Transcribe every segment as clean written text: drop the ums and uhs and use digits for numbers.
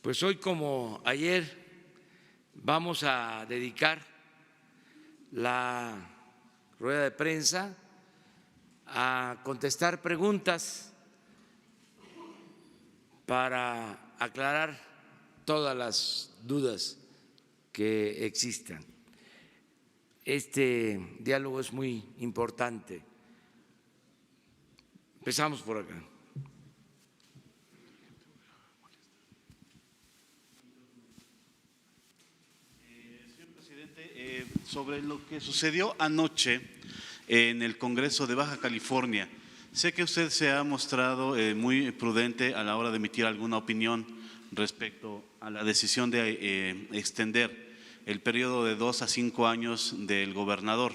Pues hoy, como ayer, vamos a dedicar la rueda de prensa a contestar preguntas para aclarar todas las dudas que existan. Este diálogo es muy importante. Empezamos por acá. Señor presidente, sobre lo que sucedió anoche en el Congreso de Baja California, sé que usted se ha mostrado muy prudente a la hora de emitir alguna opinión respecto a la decisión de extender el periodo de 2 a 5 años del gobernador.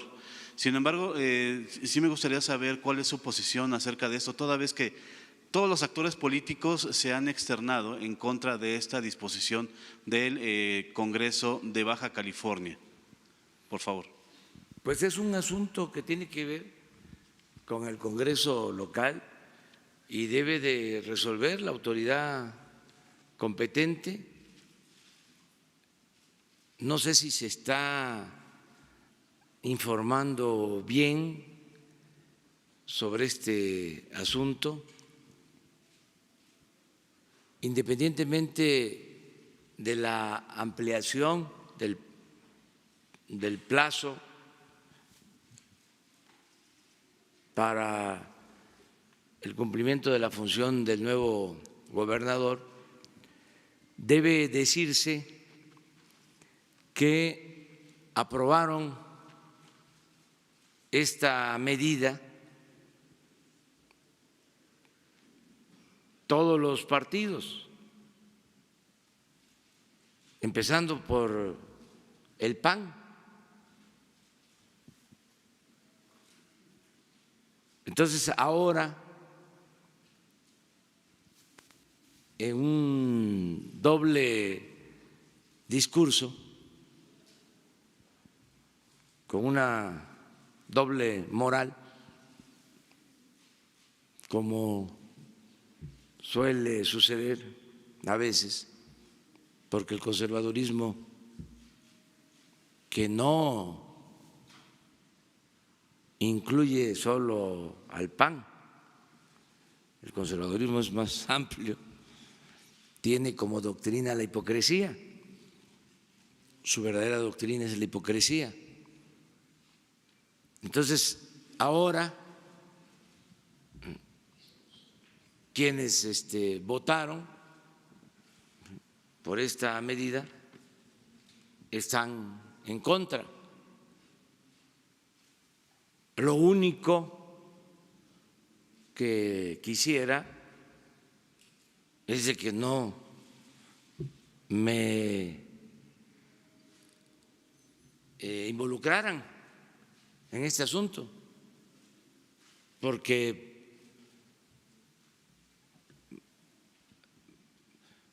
Sin embargo, sí me gustaría saber cuál es su posición acerca de esto, toda vez que todos los actores políticos se han externado en contra de esta disposición del Congreso de Baja California. Por favor. Pues es un asunto que tiene que ver con el Congreso local y debe de resolver la autoridad competente. No sé si se está informando bien sobre este asunto. Independientemente de la ampliación del plazo para el cumplimiento de la función del nuevo gobernador, debe decirse que aprobaron esta medida todos los partidos, empezando por el PAN. Entonces, ahora, en un doble discurso, con una doble moral, como suele suceder a veces, porque el conservadurismo, que no incluye solo al PAN, el conservadurismo es más amplio, tiene como doctrina la hipocresía, su verdadera doctrina es la hipocresía. Entonces, ahora quienes votaron por esta medida están en contra. Lo único que quisiera es de que no me involucraran en este asunto, porque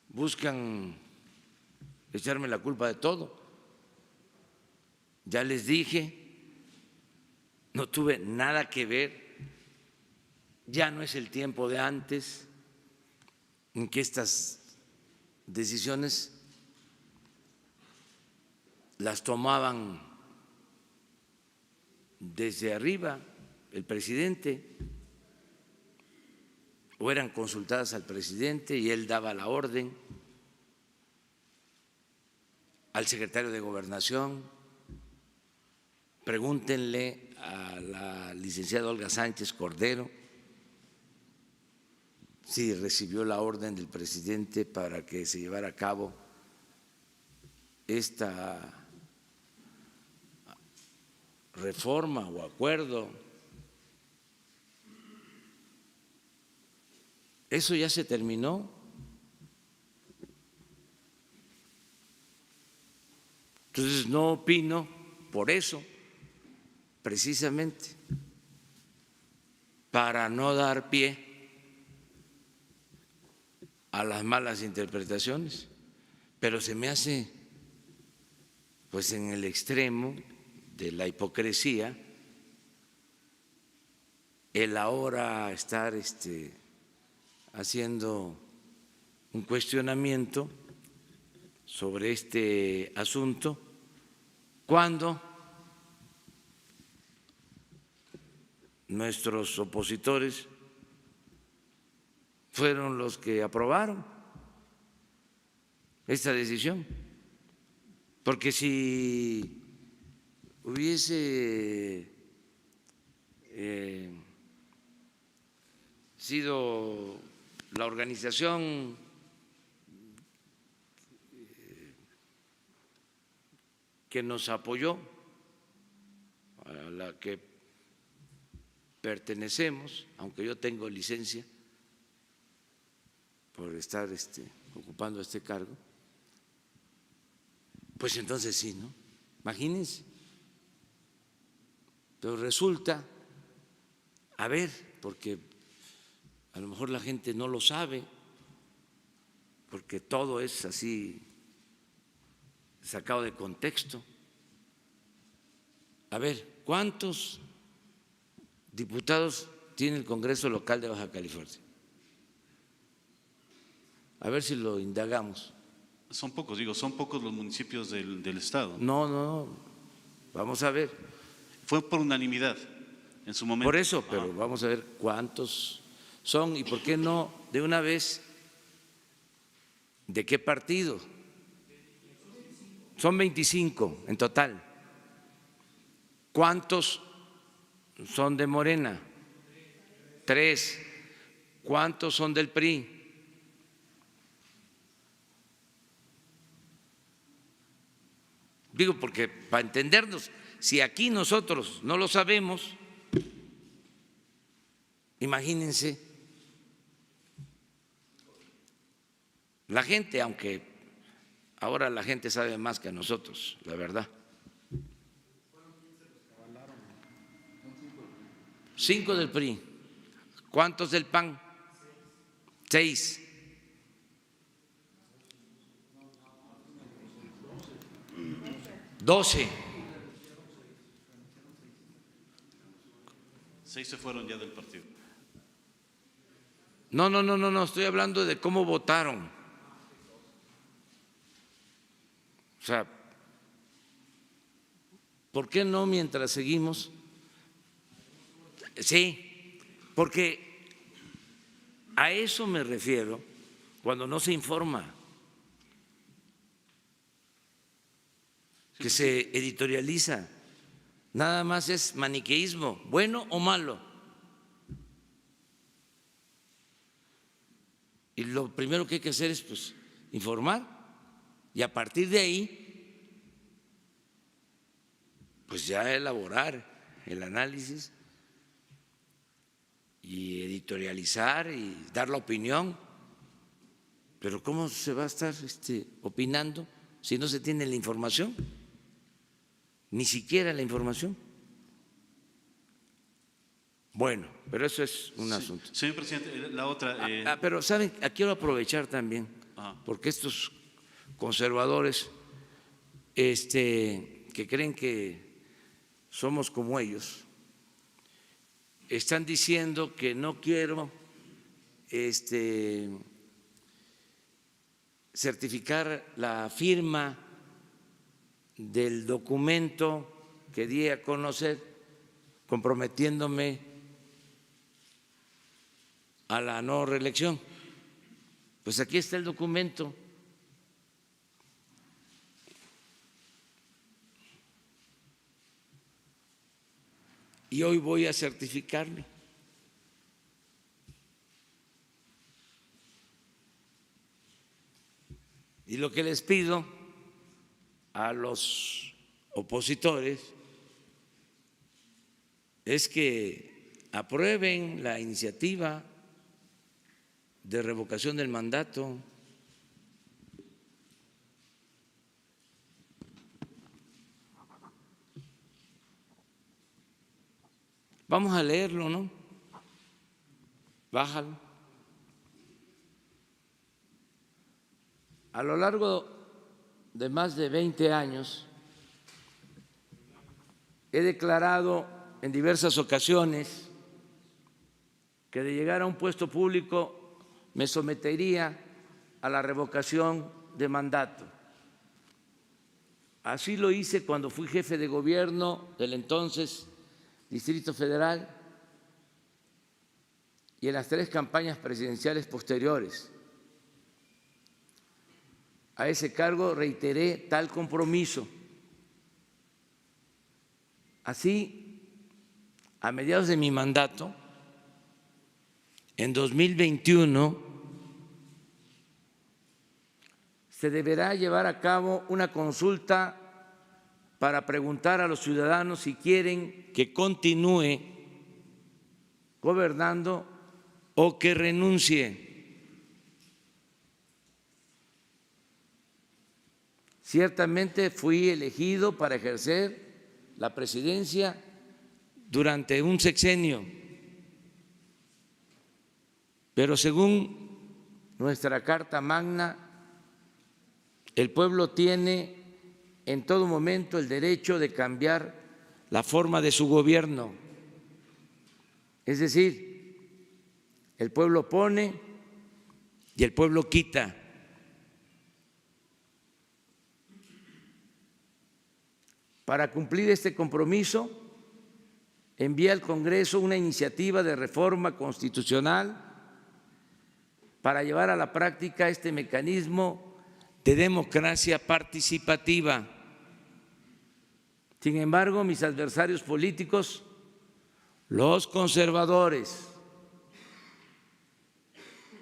buscan echarme la culpa de todo. Ya les dije, no tuve nada que ver, ya no es el tiempo de antes en que estas decisiones las tomaban desde arriba el presidente o eran consultadas al presidente y él daba la orden al secretario de Gobernación. Pregúntenle a la licenciada Olga Sánchez Cordero si recibió la orden del presidente para que se llevara a cabo esta reforma o acuerdo. Eso ya se terminó. Entonces no opino por eso, precisamente, para no dar pie a las malas interpretaciones, pero se me hace pues en el extremo de la hipocresía el ahora estar haciendo un cuestionamiento sobre este asunto cuando nuestros opositores fueron los que aprobaron esta decisión, porque si hubiese sido la organización que nos apoyó, a la que pertenecemos, aunque yo tengo licencia por estar ocupando este cargo, pues entonces sí, ¿no? Imagínense. Pero resulta, a ver, porque a lo mejor la gente no lo sabe, porque todo es así sacado de contexto. A ver, ¿cuántos diputados tiene el Congreso local de Baja California? A ver si lo indagamos. Son pocos, digo, son pocos los municipios del estado. No, vamos a ver. Fue por unanimidad en su momento. Por eso, pero vamos a ver cuántos son y por qué no de una vez, ¿de qué partido? Son 25 en total. ¿Cuántos son de Morena? 3. ¿Cuántos son del PRI? Digo, porque para entendernos, si aquí nosotros no lo sabemos, imagínense la gente, aunque ahora la gente sabe más que nosotros, la verdad. 5 del PRI. ¿Cuántos del PAN? 6. $12. 6 se fueron ya del partido. No, estoy hablando de cómo votaron. O sea, ¿por qué no mientras seguimos? Sí, porque a eso me refiero cuando no se informa, que se editorializa, nada más es maniqueísmo, bueno o malo. Y lo primero que hay que hacer es pues informar y a partir de ahí pues ya elaborar el análisis y editorializar y dar la opinión. Pero ¿cómo se va a estar opinando si no se tiene la información? Ni siquiera la información. Bueno, pero eso es un asunto. Señor presidente, la otra… Pero, ¿saben? Quiero aprovechar también, porque estos conservadores que creen que somos como ellos, están diciendo que no quiero certificar la firma del documento que di a conocer comprometiéndome a la no reelección. Pues aquí está el documento. Y hoy voy a certificarlo. Y lo que les pido a los opositores es que aprueben la iniciativa de revocación del mandato. Vamos a leerlo, ¿no? Bájalo. A lo largo de más de 20 años he declarado en diversas ocasiones que de llegar a un puesto público me sometería a la revocación de mandato. Así lo hice cuando fui jefe de gobierno del entonces Distrito Federal y en las 3 campañas presidenciales posteriores. A ese cargo reiteré tal compromiso. Así, a mediados de mi mandato, en 2021, se deberá llevar a cabo una consulta para preguntar a los ciudadanos si quieren que continúe gobernando o que renuncie. Ciertamente fui elegido para ejercer la presidencia durante un sexenio, pero según nuestra Carta Magna, el pueblo tiene en todo momento el derecho de cambiar la forma de su gobierno. Es decir, el pueblo pone y el pueblo quita. Para cumplir este compromiso, envié al Congreso una iniciativa de reforma constitucional para llevar a la práctica este mecanismo de democracia participativa. Sin embargo, mis adversarios políticos, los conservadores,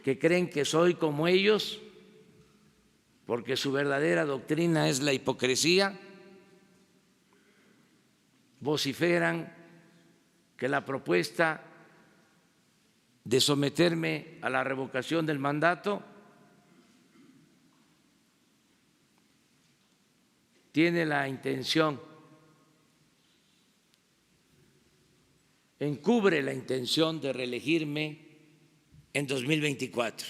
que creen que soy como ellos, porque su verdadera doctrina es la hipocresía, vociferan que la propuesta de someterme a la revocación del mandato tiene la intención, encubre la intención de reelegirme en 2024.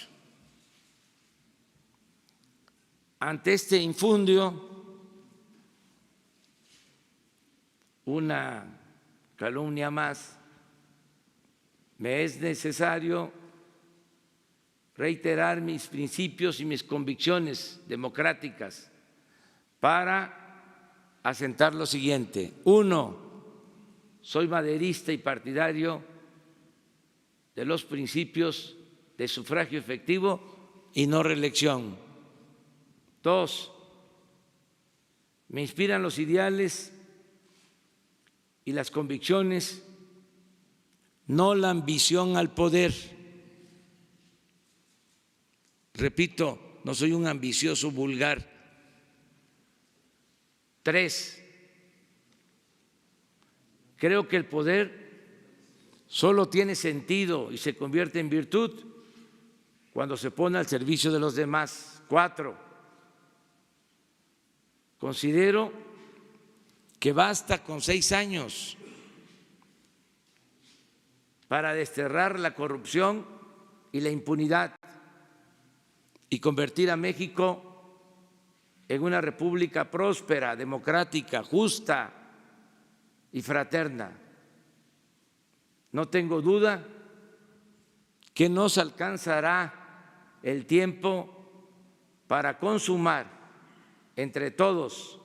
Ante este infundio, una calumnia más, me es necesario reiterar mis principios y mis convicciones democráticas para asentar lo siguiente. 1, soy maderista y partidario de los principios de sufragio efectivo y no reelección. 2, me inspiran los ideales y las convicciones, no la ambición al poder. Repito, no soy un ambicioso vulgar. 3, creo que el poder solo tiene sentido y se convierte en virtud cuando se pone al servicio de los demás. 4, considero que basta con 6 años para desterrar la corrupción y la impunidad y convertir a México en una república próspera, democrática, justa y fraterna. No tengo duda que nos alcanzará el tiempo para consumar entre todos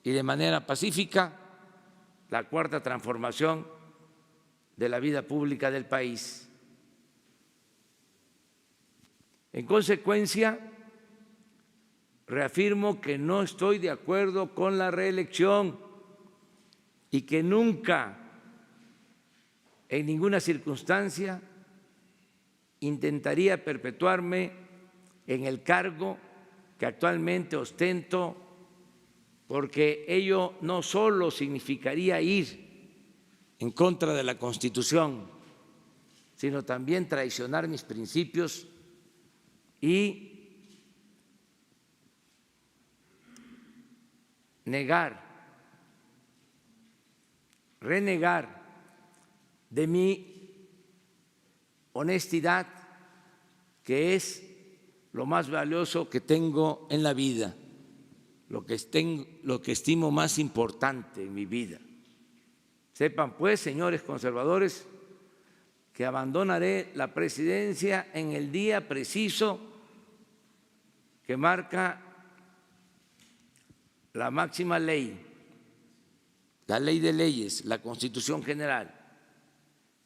y de manera pacífica la 4ª transformación de la vida pública del país. En consecuencia, reafirmo que no estoy de acuerdo con la reelección y que nunca, en ninguna circunstancia, intentaría perpetuarme en el cargo que actualmente ostento, porque ello no solo significaría ir en contra de la Constitución, sino también traicionar mis principios y renegar de mi honestidad, que es lo más valioso que tengo en la vida, lo que estimo más importante en mi vida. Sepan pues, señores conservadores, que abandonaré la presidencia en el día preciso que marca la máxima ley, la ley de leyes, la Constitución General,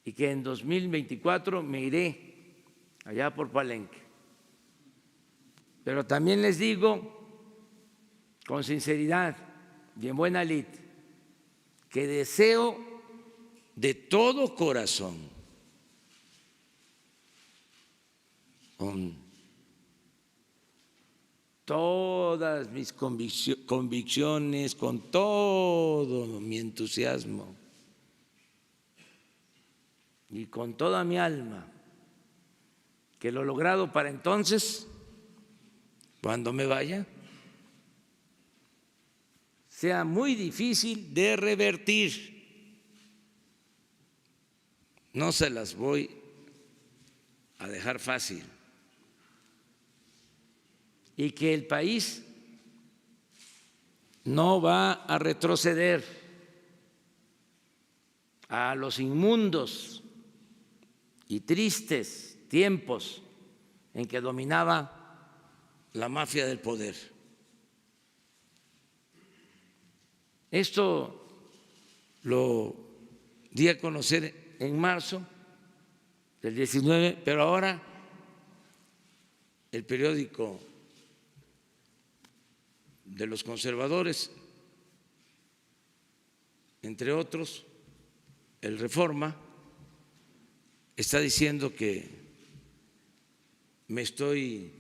y que en 2024 me iré allá por Palenque. Pero también les digo con sinceridad y en buena lid que deseo de todo corazón, con todas mis convicciones, con todo mi entusiasmo y con toda mi alma, que lo logrado para entonces, cuando me vaya, sea muy difícil de revertir. No se las voy a dejar fácil. Y que el país no va a retroceder a los inmundos y tristes tiempos en que dominaba la mafia del poder. Esto lo di a conocer en marzo del 19, pero ahora el periódico de los conservadores, entre otros, el Reforma, está diciendo que me estoy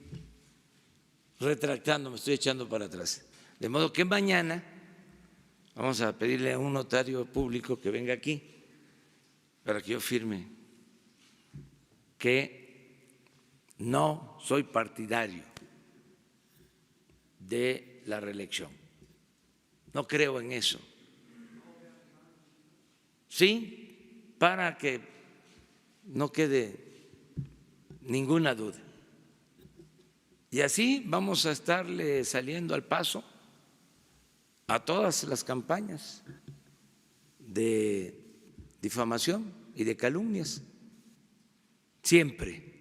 retractando, me estoy echando para atrás. De modo que mañana vamos a pedirle a un notario público que venga aquí para que yo firme que no soy partidario de la reelección. No creo en eso. Sí, para que no quede ninguna duda. Y así vamos a estarle saliendo al paso a todas las campañas de difamación y de calumnias, siempre.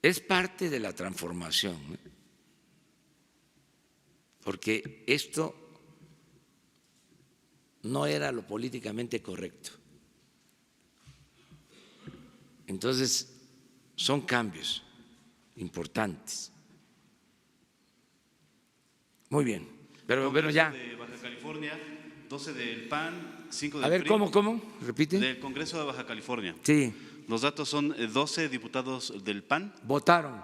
Es parte de la transformación, ¿eh? Porque esto no era lo políticamente correcto. Entonces, son cambios importantes. Muy bien, pero ya. De Baja California, 12 del PAN, 5 del A ver, PRI. ¿cómo? Repite. Del Congreso de Baja California. Sí. Los datos son 12 diputados del PAN. Votaron.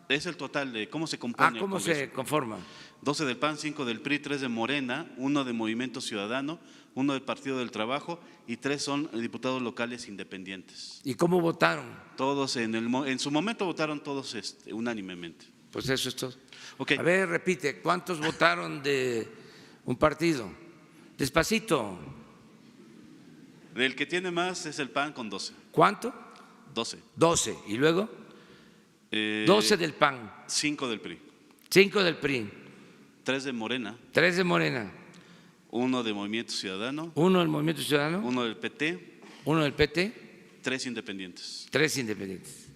Es el total de cómo se compone. ¿Cómo el Congreso. se conforma? 12 del PAN, 5 del PRI, 3 de Morena, 1 de Movimiento Ciudadano, 1 del Partido del Trabajo y 3 son diputados locales independientes. ¿Y cómo votaron? Todos en su momento votaron todos unánimemente. Pues eso es todo. Okay. A ver, repite, ¿cuántos votaron de un partido? Despacito. Del que tiene más es el PAN con 12. ¿Cuánto? 12. 12. ¿Y luego? 12 del PAN. 5 del PRI. 5 del PRI. 3 de Morena. 3 de Morena. 1 de Movimiento Ciudadano. 1 del Movimiento Ciudadano. 1 del PT. 1 del PT. 3 independientes. 3 independientes.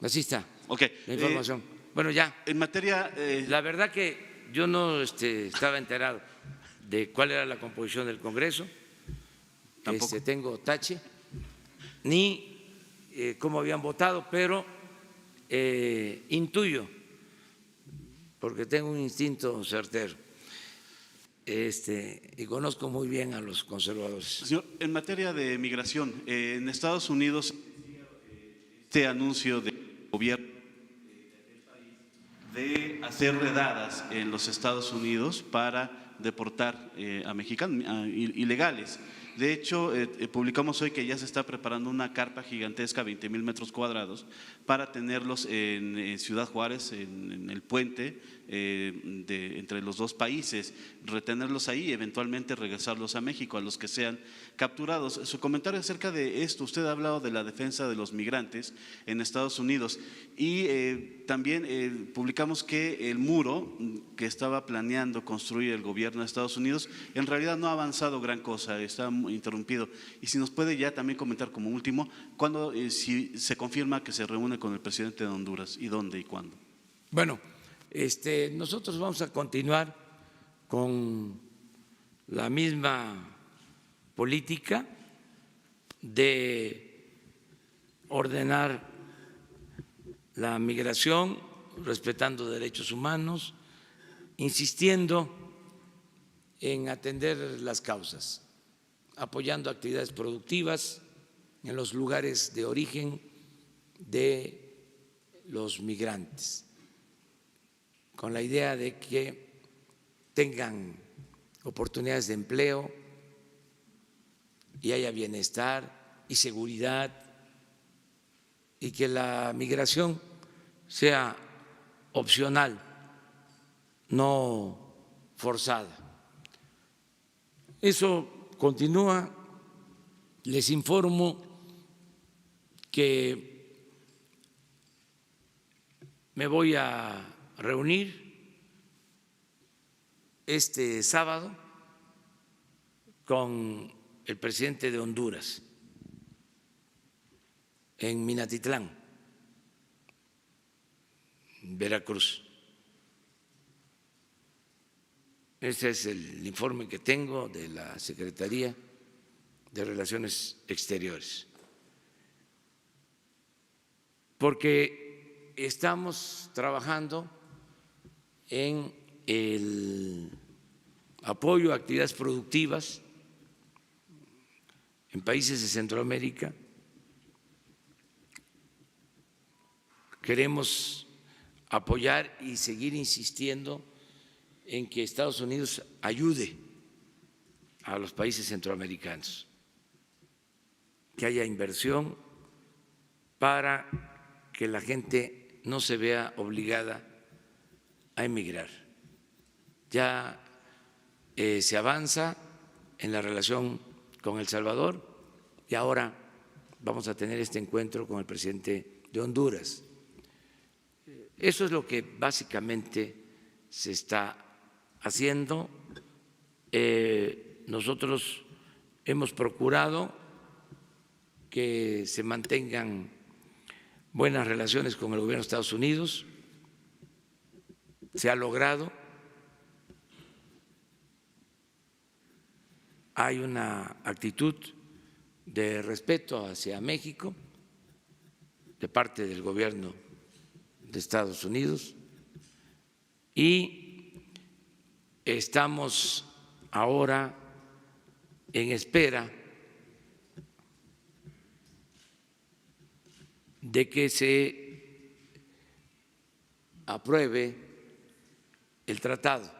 Así está. Ok. La información. Bueno, ya. En materia. La verdad que yo no estaba enterado de cuál era la composición del Congreso. Tampoco. Tengo tache, ni cómo habían votado, pero intuyo, porque tengo un instinto certero, y conozco muy bien a los conservadores. Señor, en materia de migración, en Estados Unidos, este anuncio del gobierno de hacer redadas en los Estados Unidos para deportar a mexicanos ilegales. De hecho, publicamos hoy que ya se está preparando una carpa gigantesca, 20,000 metros cuadrados, para tenerlos en Ciudad Juárez, en el puente entre los dos países, retenerlos ahí y eventualmente regresarlos a México, a los que sean capturados. Su comentario acerca de esto, usted ha hablado de la defensa de los migrantes en Estados Unidos y también publicamos que el muro que estaba planeando construir el gobierno de Estados Unidos en realidad no ha avanzado gran cosa, está interrumpido. Y si nos puede ya también comentar como último, ¿cuándo si se confirma que se reúne con el presidente de Honduras y dónde y cuándo? Bueno, nosotros vamos a continuar con la misma política de ordenar la migración, respetando derechos humanos, insistiendo en atender las causas, apoyando actividades productivas en los lugares de origen de los migrantes, con la idea de que tengan oportunidades de empleo y haya bienestar y seguridad, y que la migración sea opcional, no forzada. Eso continúa. Les informo que me voy a reunir este sábado con el presidente de Honduras en Minatitlán, Veracruz. Ese es el informe que tengo de la Secretaría de Relaciones Exteriores, porque estamos trabajando en el apoyo a actividades productivas en países de Centroamérica. Queremos apoyar y seguir insistiendo en que Estados Unidos ayude a los países centroamericanos, que haya inversión para que la gente no se vea obligada a emigrar. Ya se avanza en la relación con El Salvador y ahora vamos a tener este encuentro con el presidente de Honduras. Eso es lo que básicamente se está haciendo. Nosotros hemos procurado que se mantengan buenas relaciones con el gobierno de Estados Unidos. Se ha logrado. Hay una actitud de respeto hacia México de parte del gobierno de Estados Unidos y estamos ahora en espera de que se apruebe el tratado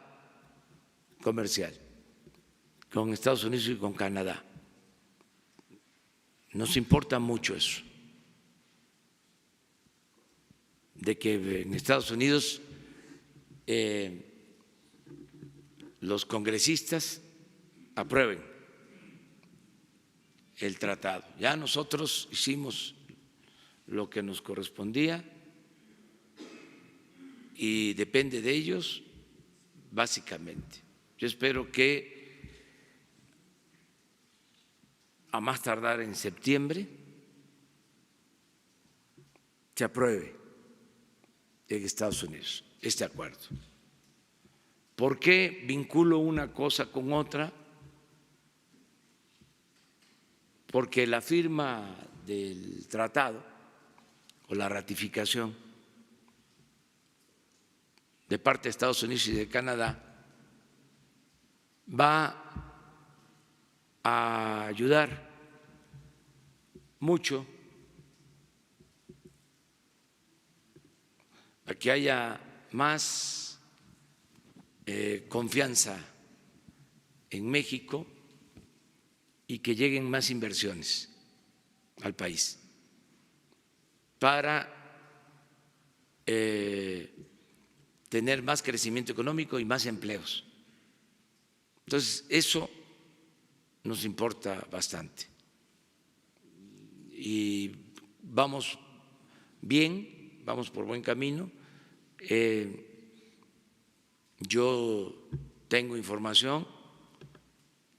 comercial con Estados Unidos y con Canadá. Nos importa mucho eso, de que en Estados Unidos los congresistas aprueben el tratado. Ya nosotros hicimos lo que nos correspondía y depende de ellos básicamente. Yo espero que a más tardar en septiembre se apruebe en Estados Unidos este acuerdo. ¿Por qué vinculo una cosa con otra? Porque la firma del tratado o la ratificación de parte de Estados Unidos y de Canadá va a ayudar mucho a que haya más confianza en México y que lleguen más inversiones al país para tener más crecimiento económico y más empleos. Entonces, eso nos importa bastante y vamos bien, vamos por buen camino. Yo tengo información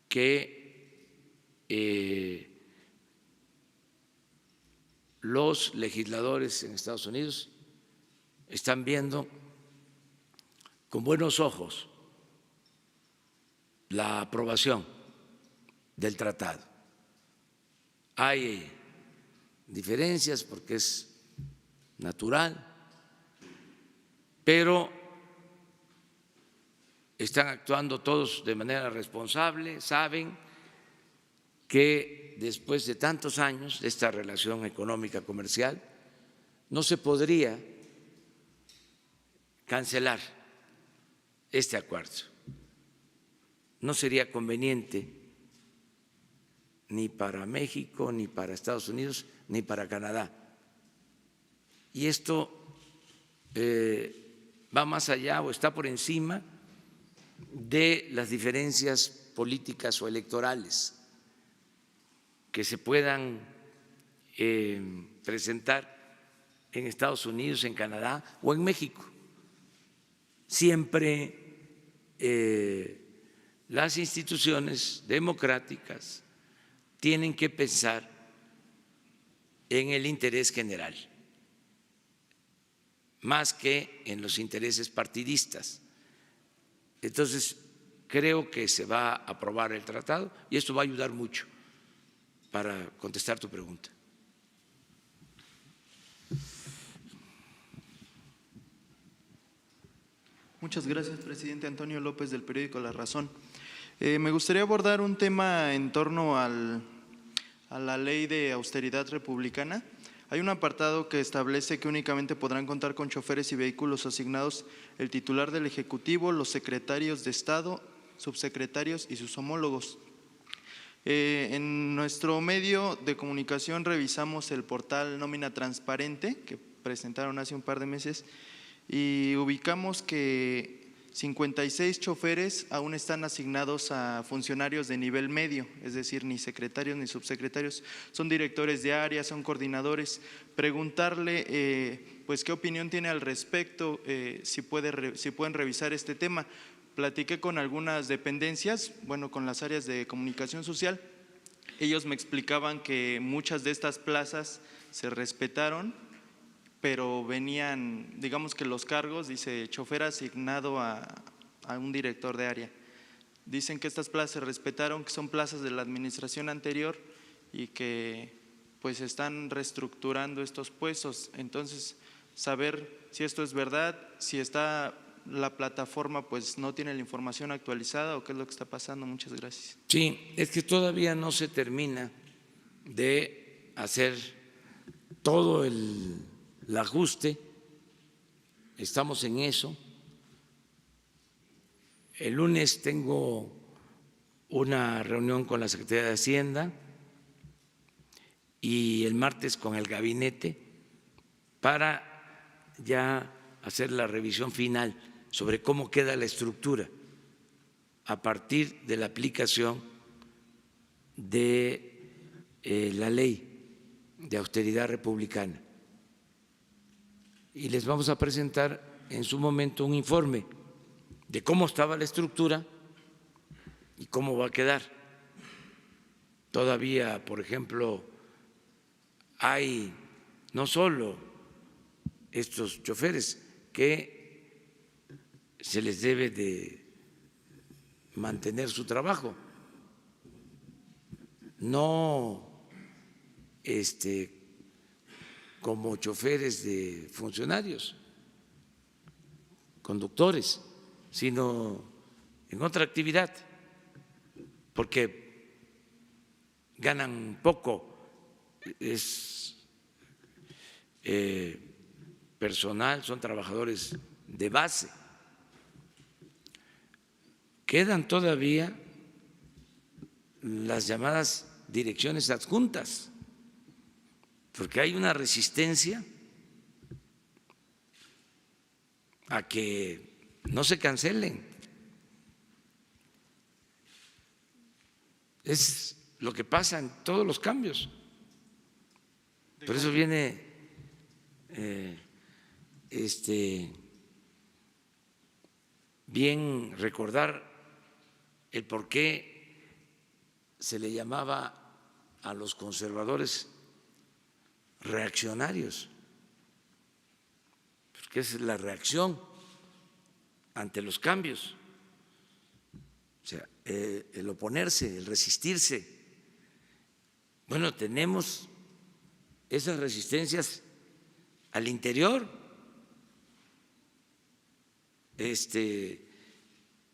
que los legisladores en Estados Unidos están viendo con buenos ojos la aprobación del tratado. Hay diferencias porque es natural, pero están actuando todos de manera responsable, saben que después de tantos años de esta relación económica comercial no se podría cancelar este acuerdo. No sería conveniente ni para México, ni para Estados Unidos, ni para Canadá. Y esto va más allá o está por encima de las diferencias políticas o electorales que se puedan presentar en Estados Unidos, en Canadá o en México. Siempre las instituciones democráticas tienen que pensar en el interés general, más que en los intereses partidistas. Entonces, creo que se va a aprobar el tratado y esto va a ayudar mucho para contestar tu pregunta. Muchas gracias, presidente. Antonio López, del periódico La Razón. Me gustaría abordar un tema en torno a la ley de austeridad republicana. Hay un apartado que establece que únicamente podrán contar con choferes y vehículos asignados el titular del Ejecutivo, los secretarios de Estado, subsecretarios y sus homólogos. En nuestro medio de comunicación revisamos el portal Nómina Transparente que presentaron hace un par de meses y ubicamos que 56 choferes aún están asignados a funcionarios de nivel medio, es decir, ni secretarios ni subsecretarios, son directores de área, son coordinadores. Preguntarle pues qué opinión tiene al respecto, si pueden revisar este tema. Platiqué con algunas dependencias, bueno, con las áreas de comunicación social. Ellos me explicaban que muchas de estas plazas se respetaron, pero venían, digamos que los cargos, dice chofer asignado a un director de área. Dicen que estas plazas se respetaron, que son plazas de la administración anterior y que pues están reestructurando estos puestos. Entonces, saber si esto es verdad, si está la plataforma pues no tiene la información actualizada o qué es lo que está pasando. Muchas gracias. Sí, es que todavía no se termina de hacer todo el ajuste, estamos en eso. El lunes tengo una reunión con la Secretaría de Hacienda y el martes con el gabinete para ya hacer la revisión final sobre cómo queda la estructura a partir de la aplicación de la ley de austeridad republicana. Y les vamos a presentar en su momento un informe de cómo estaba la estructura y cómo va a quedar. Todavía, por ejemplo, hay no solo estos choferes que se les debe de mantener su trabajo, no como choferes de funcionarios, conductores, sino en otra actividad, porque ganan poco, es personal, son trabajadores de base. Quedan todavía las llamadas direcciones adjuntas, porque hay una resistencia a que no se cancelen. Es lo que pasa en todos los cambios. Por eso viene bien recordar el por qué se le llamaba a los conservadores reaccionarios, porque es la reacción ante los cambios. O sea, el oponerse, el resistirse. Bueno, tenemos esas resistencias al interior.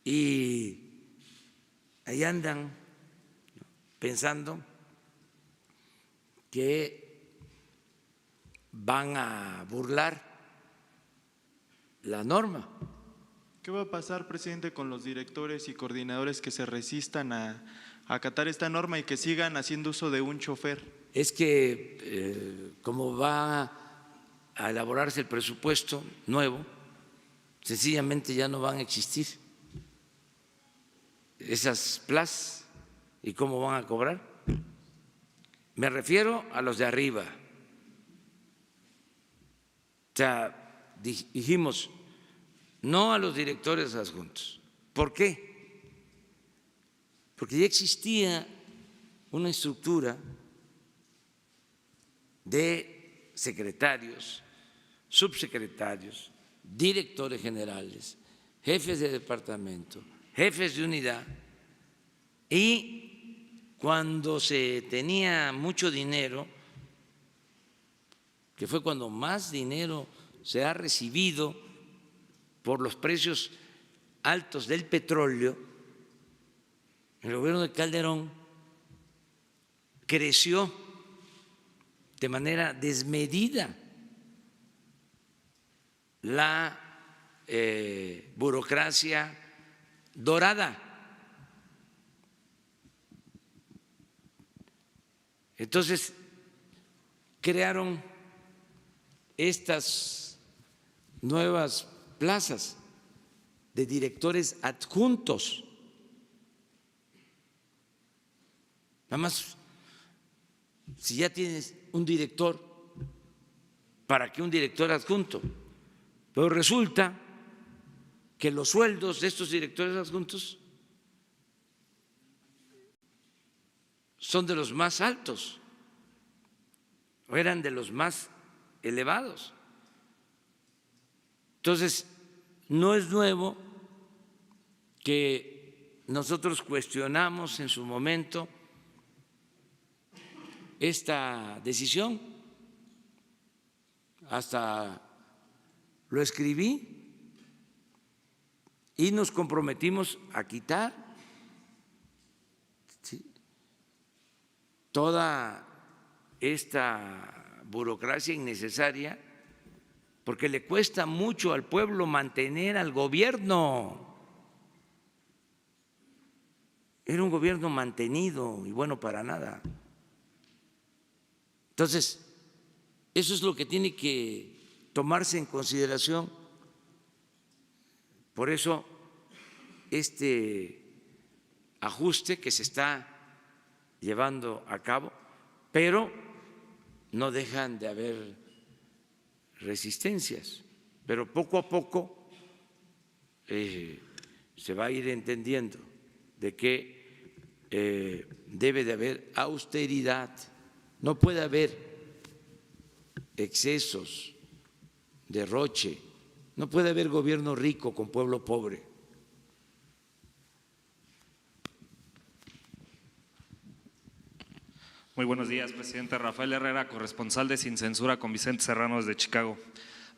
Y ahí andan pensando que van a burlar la norma. ¿Qué va a pasar, presidente, con los directores y coordinadores que se resistan a acatar esta norma y que sigan haciendo uso de un chofer? Es que como va a elaborarse el presupuesto nuevo, sencillamente ya no van a existir esas plazas. ¿Y cómo van a cobrar? Me refiero a los de arriba. O sea, dijimos no a los directores adjuntos. ¿Por qué? Porque ya existía una estructura de secretarios, subsecretarios, directores generales, jefes de departamento, jefes de unidad, y cuando se tenía mucho dinero, que fue cuando más dinero se ha recibido por los precios altos del petróleo, el gobierno de Calderón creció de manera desmedida la burocracia dorada. Entonces, crearon estas nuevas plazas de directores adjuntos. Nada más, si ya tienes un director, ¿para qué un director adjunto? Pero resulta que los sueldos de estos directores adjuntos son de los más altos, o eran de los más elevados. Entonces, no es nuevo que nosotros cuestionamos en su momento esta decisión, hasta lo escribí y nos comprometimos a quitar toda esta burocracia innecesaria, porque le cuesta mucho al pueblo mantener al gobierno. Era un gobierno mantenido y bueno para nada. Entonces, eso es lo que tiene que tomarse en consideración. Por eso, este ajuste que se está llevando a cabo, pero no dejan de haber resistencias, pero poco a poco se va a ir entendiendo de que debe de haber austeridad, no puede haber excesos, derroche, no puede haber gobierno rico con pueblo pobre. Muy buenos días, presidente. Rafael Herrera, corresponsal de Sin Censura con Vicente Serrano desde Chicago.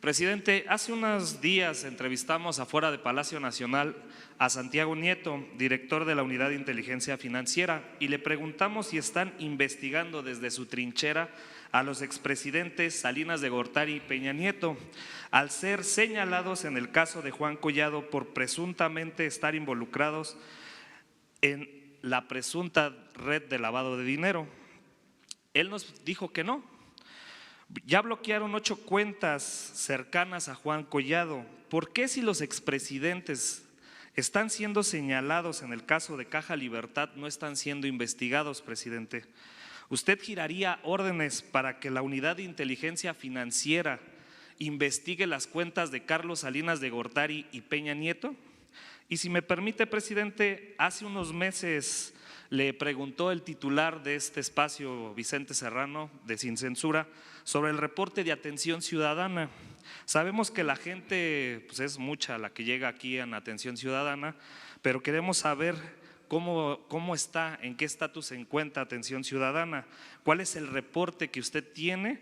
Presidente, hace unos días entrevistamos afuera de Palacio Nacional a Santiago Nieto, director de la Unidad de Inteligencia Financiera, y le preguntamos si están investigando desde su trinchera a los expresidentes Salinas de Gortari y Peña Nieto, al ser señalados en el caso de Juan Collado por presuntamente estar involucrados en la presunta red de lavado de dinero. Él nos dijo que no. Ya bloquearon 8 cuentas cercanas a Juan Collado. ¿Por qué, si los expresidentes están siendo señalados en el caso de Caja Libertad, no están siendo investigados, presidente? ¿Usted giraría órdenes para que la Unidad de Inteligencia Financiera investigue las cuentas de Carlos Salinas de Gortari y Peña Nieto? Y si me permite, presidente, hace unos meses le preguntó el titular de este espacio, Vicente Serrano, de Sin Censura, sobre el reporte de atención ciudadana. Sabemos que la gente pues es mucha la que llega aquí en Atención Ciudadana, pero queremos saber cómo está, en qué estatus se encuentra Atención Ciudadana, cuál es el reporte que usted tiene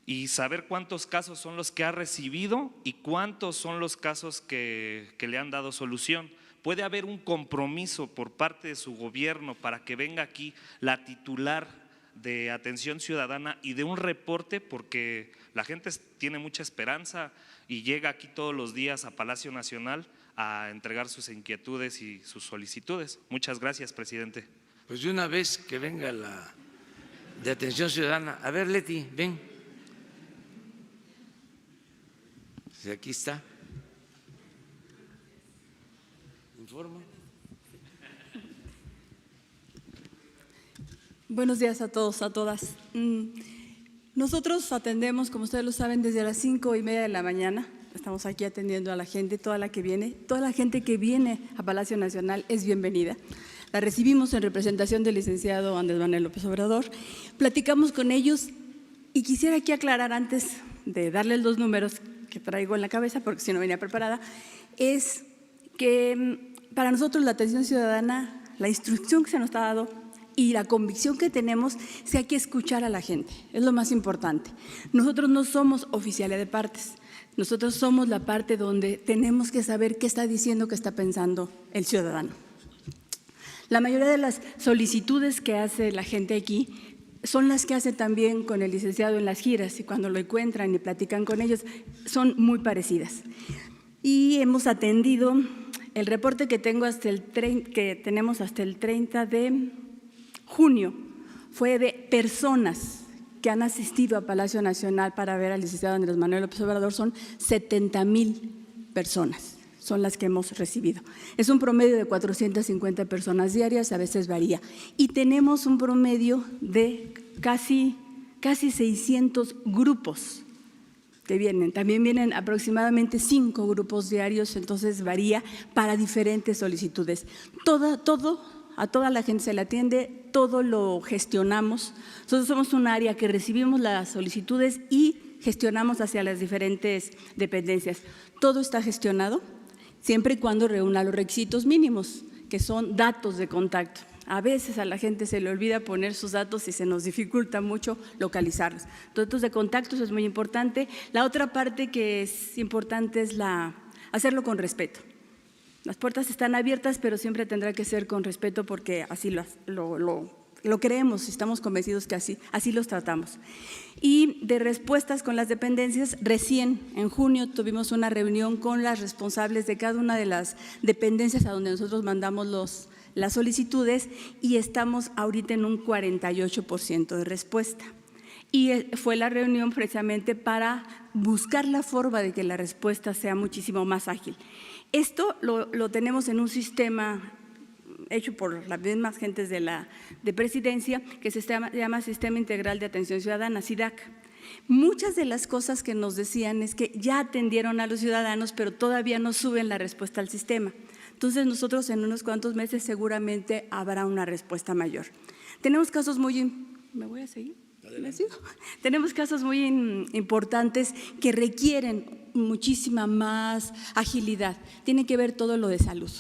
y saber cuántos casos son los que ha recibido y cuántos son los casos que le han dado solución. ¿Puede haber un compromiso por parte de su gobierno para que venga aquí la titular de Atención Ciudadana y de un reporte? Porque la gente tiene mucha esperanza y llega aquí todos los días a Palacio Nacional a entregar sus inquietudes y sus solicitudes. Muchas gracias, presidente. Pues de una vez que venga la de Atención Ciudadana. A ver, Leti, ven. Sí, aquí está. Informa. Buenos días a todos, a todas. Nosotros atendemos, como ustedes lo saben, desde las 5:30 de la mañana. Estamos aquí atendiendo a la gente, toda la gente que viene a Palacio Nacional es bienvenida. La recibimos en representación del licenciado Andrés Manuel López Obrador. Platicamos con ellos y quisiera aquí aclarar antes de darles los números que traigo en la cabeza, porque si no venía preparada, es que para nosotros la atención ciudadana, la instrucción que se nos ha dado y la convicción que tenemos es que hay que escuchar a la gente, es lo más importante. Nosotros no somos oficiales de partes, nosotros somos la parte donde tenemos que saber qué está diciendo, qué está pensando el ciudadano. La mayoría de las solicitudes que hace la gente aquí son las que hace también con el licenciado en las giras, y cuando lo encuentran y platican con ellos son muy parecidas. Y hemos atendido, el reporte que tenemos hasta el 30 de junio fue de personas que han asistido a Palacio Nacional para ver al licenciado Andrés Manuel López Obrador. Son 70,000 personas, son las que hemos recibido. Es un promedio de 450 personas diarias, a veces varía. Y tenemos un promedio de casi 600 grupos que vienen. También vienen aproximadamente 5 grupos diarios, entonces varía para diferentes solicitudes. A toda la gente se le atiende, todo lo gestionamos. Nosotros somos un área que recibimos las solicitudes y gestionamos hacia las diferentes dependencias. Todo está gestionado siempre y cuando reúna los requisitos mínimos, que son datos de contacto. A veces a la gente se le olvida poner sus datos y se nos dificulta mucho localizarlos. Datos de contactos es muy importante. La otra parte que es importante es hacerlo con respeto. Las puertas están abiertas, pero siempre tendrá que ser con respeto porque así lo creemos y estamos convencidos que así los tratamos. Y de respuestas con las dependencias, recién en junio tuvimos una reunión con las responsables de cada una de las dependencias a donde nosotros mandamos las solicitudes y estamos ahorita en un 48% de respuesta. Y fue la reunión precisamente para buscar la forma de que la respuesta sea muchísimo más ágil. Esto lo tenemos en un sistema hecho por las mismas gentes de Presidencia, que se llama Sistema Integral de Atención Ciudadana, SIDAC. Muchas de las cosas que nos decían es que ya atendieron a los ciudadanos, pero todavía no suben la respuesta al sistema. Entonces nosotros en unos cuantos meses seguramente habrá una respuesta mayor. Tenemos casos ¿Me voy a seguir? Tenemos casos muy importantes que requieren muchísima más agilidad. Tiene que ver todo lo de salud.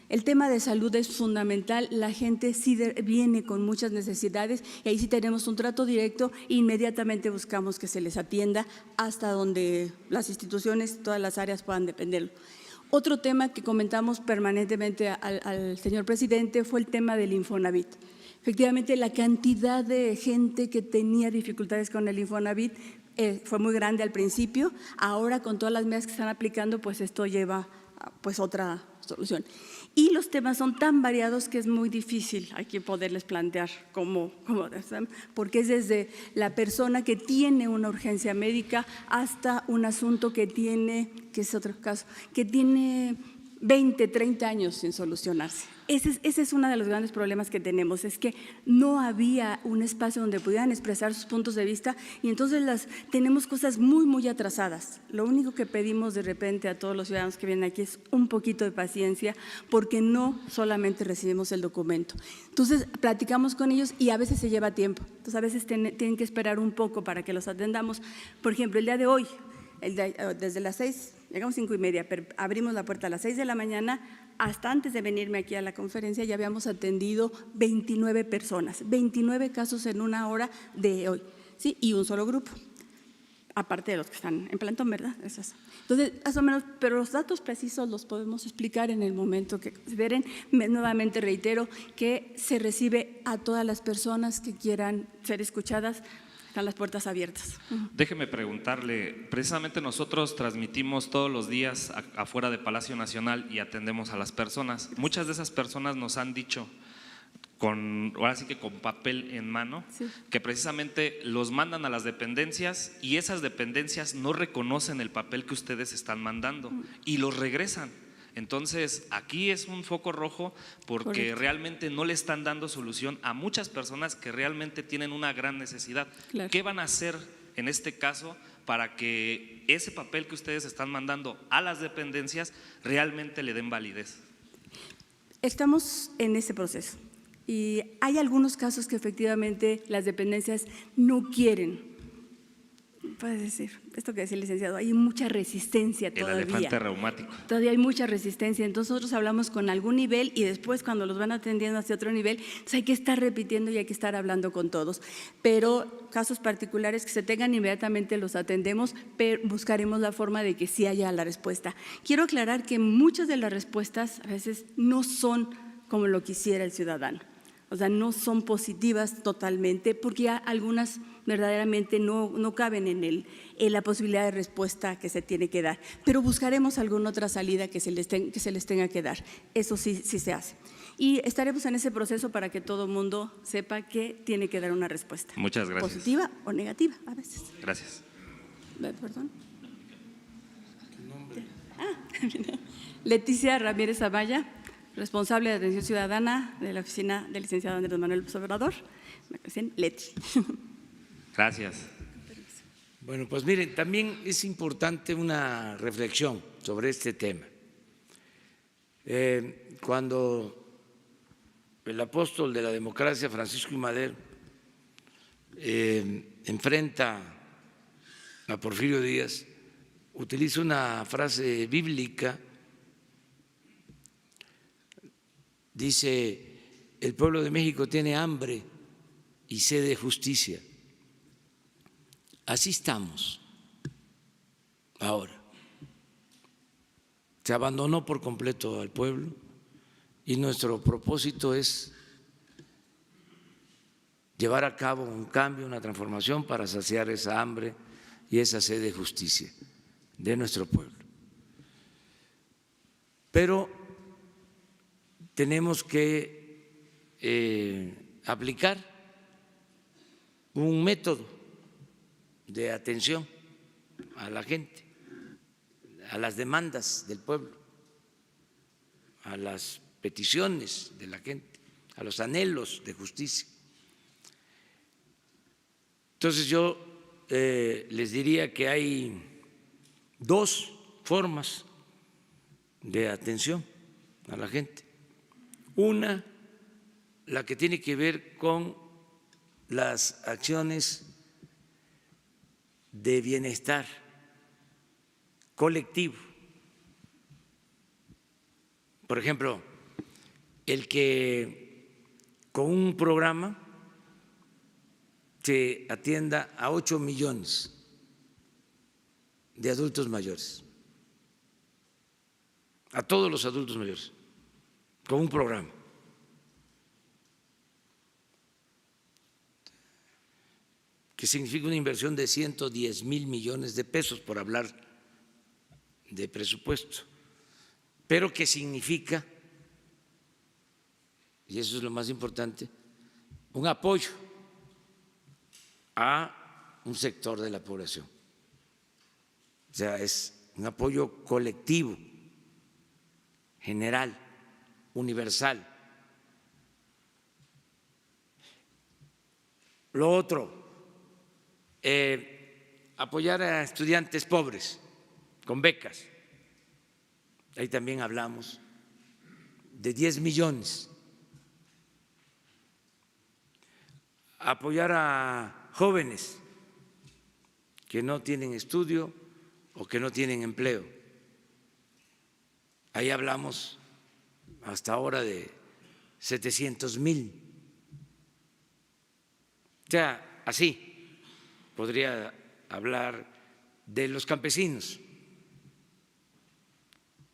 El tema de salud es fundamental, la gente sí viene con muchas necesidades y ahí sí tenemos un trato directo e inmediatamente buscamos que se les atienda hasta donde las instituciones, todas las áreas puedan dependerlo. Otro tema que comentamos permanentemente al señor presidente fue el tema del Infonavit. Efectivamente, la cantidad de gente que tenía dificultades con el Infonavit fue muy grande al principio. Ahora, con todas las medidas que están aplicando, pues esto lleva pues otra solución. Y los temas son tan variados que es muy difícil aquí poderles plantear porque es desde la persona que tiene una urgencia médica hasta un asunto que es otro caso, que tiene 20, 30 años sin solucionarse. Ese es uno de los grandes problemas que tenemos, es que no había un espacio donde pudieran expresar sus puntos de vista y entonces tenemos cosas muy, muy atrasadas. Lo único que pedimos de repente a todos los ciudadanos que vienen aquí es un poquito de paciencia porque no solamente recibimos el documento. Entonces platicamos con ellos y a veces se lleva tiempo, entonces a veces tienen que esperar un poco para que los atendamos. Por ejemplo, el día de hoy desde las 6, llegamos 5:30, pero abrimos la puerta a las 6 de la mañana, hasta antes de venirme aquí a la conferencia ya habíamos atendido 29 personas, 29 casos en una hora de hoy, ¿sí? Y un solo grupo, aparte de los que están en plantón, ¿verdad? Entonces, más o menos, pero los datos precisos los podemos explicar en el momento que consideren. Nuevamente reitero que se recibe a todas las personas que quieran ser escuchadas. Están las puertas abiertas. Déjeme preguntarle, precisamente nosotros transmitimos todos los días afuera de Palacio Nacional y atendemos a las personas. Muchas de esas personas nos han dicho, ahora sí que con papel en mano, sí, que precisamente los mandan a las dependencias y esas dependencias no reconocen el papel que ustedes están mandando y los regresan. Entonces, aquí es un foco rojo porque correcto, realmente no le están dando solución a muchas personas que realmente tienen una gran necesidad. claro. ¿Qué van a hacer en este caso para que ese papel que ustedes están mandando a las dependencias realmente le den validez? Estamos en ese proceso y hay algunos casos que efectivamente las dependencias no quieren. Puedes decir, esto que decía el licenciado, hay mucha resistencia todavía. El elefante reumático. Todavía hay mucha resistencia, entonces nosotros hablamos con algún nivel y después cuando los van atendiendo hacia otro nivel, entonces hay que estar repitiendo y hay que estar hablando con todos. Pero casos particulares que se tengan inmediatamente los atendemos, pero buscaremos la forma de que sí haya la respuesta. Quiero aclarar que muchas de las respuestas a veces no son como lo quisiera el ciudadano. O sea, no son positivas totalmente porque ya algunas verdaderamente no caben en la posibilidad de respuesta que se tiene que dar. Pero buscaremos alguna otra salida que se les tenga que dar. Eso sí se hace. Y estaremos en ese proceso para que todo el mundo sepa que tiene que dar una respuesta. Muchas gracias. Positiva o negativa a veces. Gracias. Perdón. Leticia Ramírez Amaya, responsable de atención ciudadana de la oficina del licenciado Andrés Manuel López Obrador. Me conocen Leti. Gracias. Bueno, pues miren, también es importante una reflexión sobre este tema. Cuando el apóstol de la democracia, Francisco I. Madero, enfrenta a Porfirio Díaz, utiliza una frase bíblica. Dice: el pueblo de México tiene hambre y sed de justicia. Así estamos ahora. Se abandonó por completo al pueblo y nuestro propósito es llevar a cabo un cambio, una transformación para saciar esa hambre y esa sed de justicia de nuestro pueblo. Pero tenemos que aplicar un método de atención a la gente, a las demandas del pueblo, a las peticiones de la gente, a los anhelos de justicia. Entonces yo les diría que hay dos formas de atención a la gente. Una, la que tiene que ver con las acciones de bienestar colectivo. Por ejemplo, el que con un programa se atienda a 8 millones de adultos mayores, a todos los adultos mayores, con un programa. Que significa una inversión de 110,000 millones de pesos, por hablar de presupuesto, pero que significa, y eso es lo más importante, un apoyo a un sector de la población. O sea, es un apoyo colectivo, general, universal. Lo otro, apoyar a estudiantes pobres con becas. Ahí también hablamos de 10 millones. Apoyar a jóvenes que no tienen estudio o que no tienen empleo. Ahí hablamos hasta ahora de 700,000. O sea, así podría hablar de los campesinos,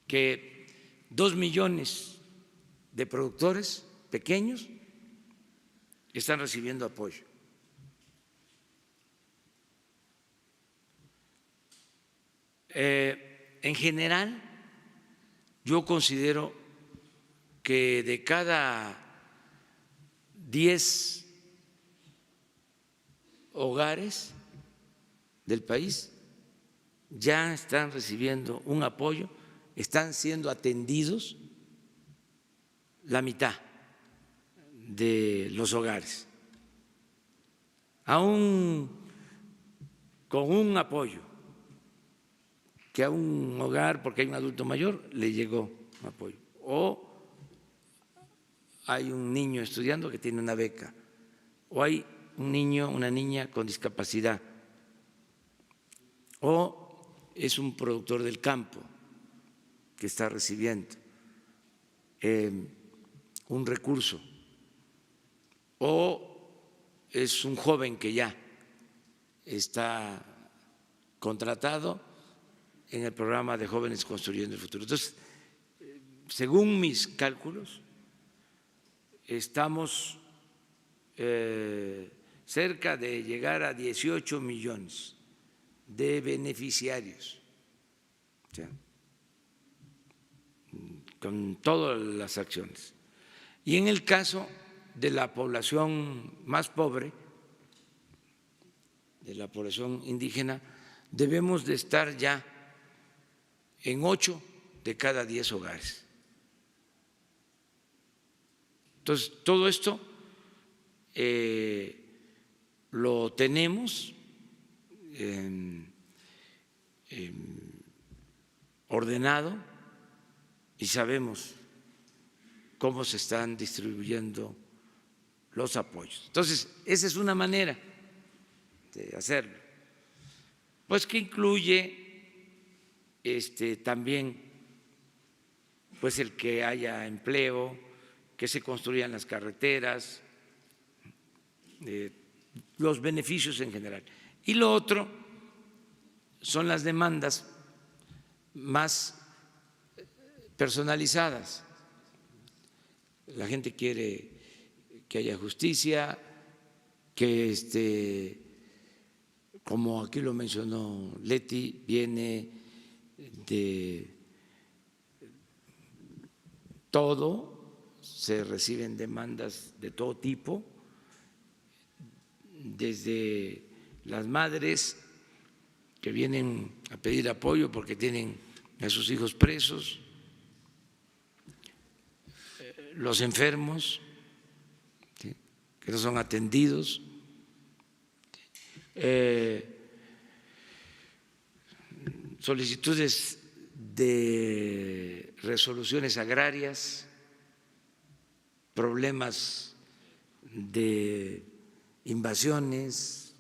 que 2 millones de productores pequeños están recibiendo apoyo. En general, yo considero que de cada 10 hogares del país ya están recibiendo un apoyo, están siendo atendidos la mitad de los hogares, aún con un apoyo, que a un hogar, porque hay un adulto mayor, le llegó apoyo, o hay un niño estudiando que tiene una beca, o hay un niño, una niña con discapacidad, o es un productor del campo que está recibiendo un recurso, o es un joven que ya está contratado en el programa de Jóvenes Construyendo el Futuro. Entonces, según mis cálculos, estamos cerca de llegar a 18 millones de beneficiarios, o sea, con todas las acciones. Y en el caso de la población más pobre, de la población indígena, debemos de estar ya en 8 de cada 10 hogares. Entonces, todo esto lo tenemos ordenado y sabemos cómo se están distribuyendo los apoyos. Entonces, esa es una manera de hacerlo, pues que incluye también pues el que haya empleo, que se construyan las carreteras, los beneficios en general. Y lo otro son las demandas más personalizadas. La gente quiere que haya justicia, que como aquí lo mencionó Leti, viene de todo, se reciben demandas de todo tipo, desde las madres que vienen a pedir apoyo porque tienen a sus hijos presos, los enfermos, ¿sí?, que no son atendidos, solicitudes de resoluciones agrarias, problemas de invasiones,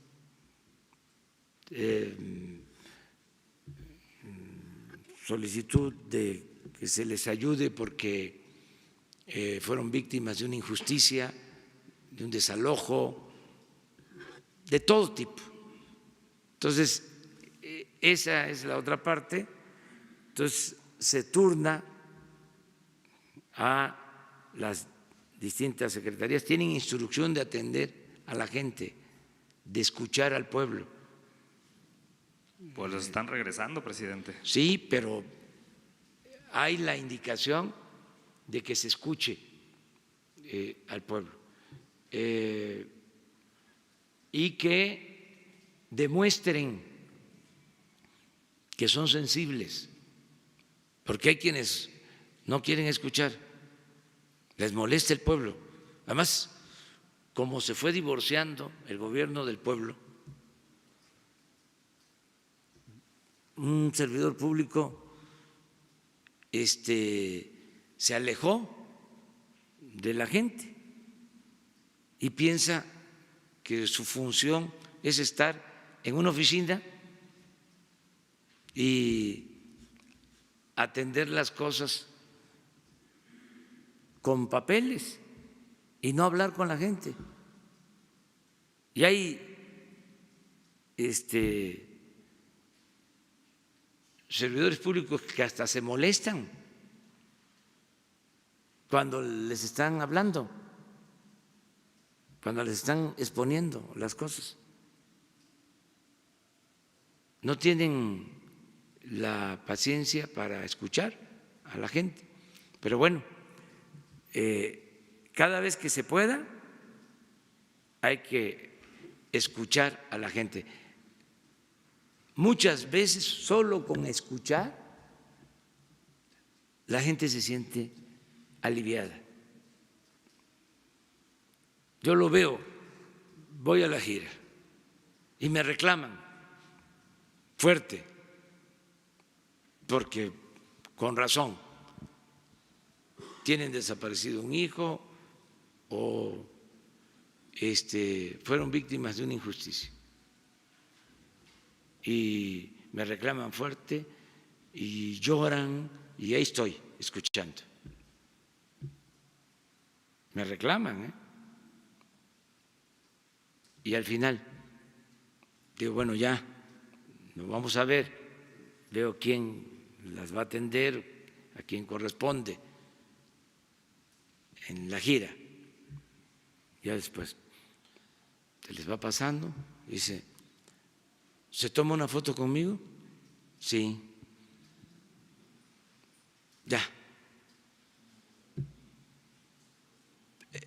solicitud de que se les ayude porque fueron víctimas de una injusticia, de un desalojo, de todo tipo. Entonces, esa es la otra parte. Entonces, se turna a las distintas secretarías, tienen instrucción de atender a la gente, de escuchar al pueblo. Pues los están regresando, presidente. Sí, pero hay la indicación de que se escuche al pueblo y que demuestren que son sensibles, porque hay quienes no quieren escuchar, les molesta el pueblo. Además, como se fue divorciando el gobierno del pueblo, un servidor público se alejó de la gente y piensa que su función es estar en una oficina y atender las cosas con papeles y no hablar con la gente. Y hay servidores públicos que hasta se molestan cuando les están hablando, cuando les están exponiendo las cosas. No tienen la paciencia para escuchar a la gente. Pero bueno, cada vez que se pueda hay que escuchar a la gente. Muchas veces solo con escuchar la gente se siente aliviada. Yo lo veo, voy a la gira y me reclaman fuerte, porque con razón tienen desaparecido un hijo o fueron víctimas de una injusticia. Y me reclaman fuerte y lloran y ahí estoy escuchando. Me reclaman, Y al final digo, bueno, ya, nos vamos a ver, veo quién las va a atender, a quién corresponde en la gira. Ya después se les va pasando y dice, ¿se toma una foto conmigo? Sí. Ya.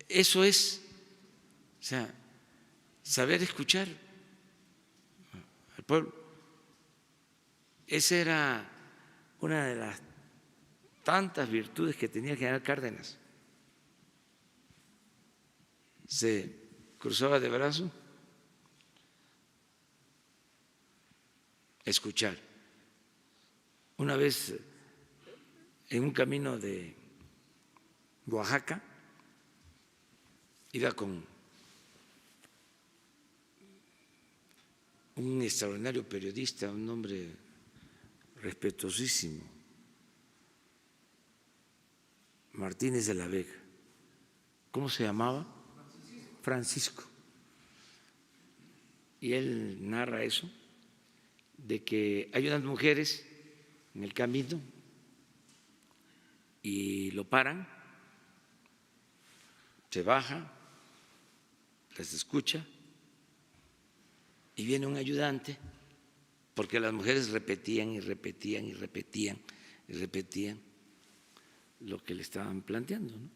Eso es, o sea, saber escuchar al pueblo. Esa era una de las tantas virtudes que tenía el general Cárdenas. Se cruzaba de brazo, escuchar. Una vez en un camino de Oaxaca, iba con un extraordinario periodista, un hombre respetuosísimo, Martínez de la Vega. ¿Cómo se llamaba? Francisco. Y él narra eso, de que hay unas mujeres en el camino y lo paran, se baja, las escucha y viene un ayudante, porque las mujeres repetían y repetían y repetían y repetían lo que le estaban planteando, ¿no?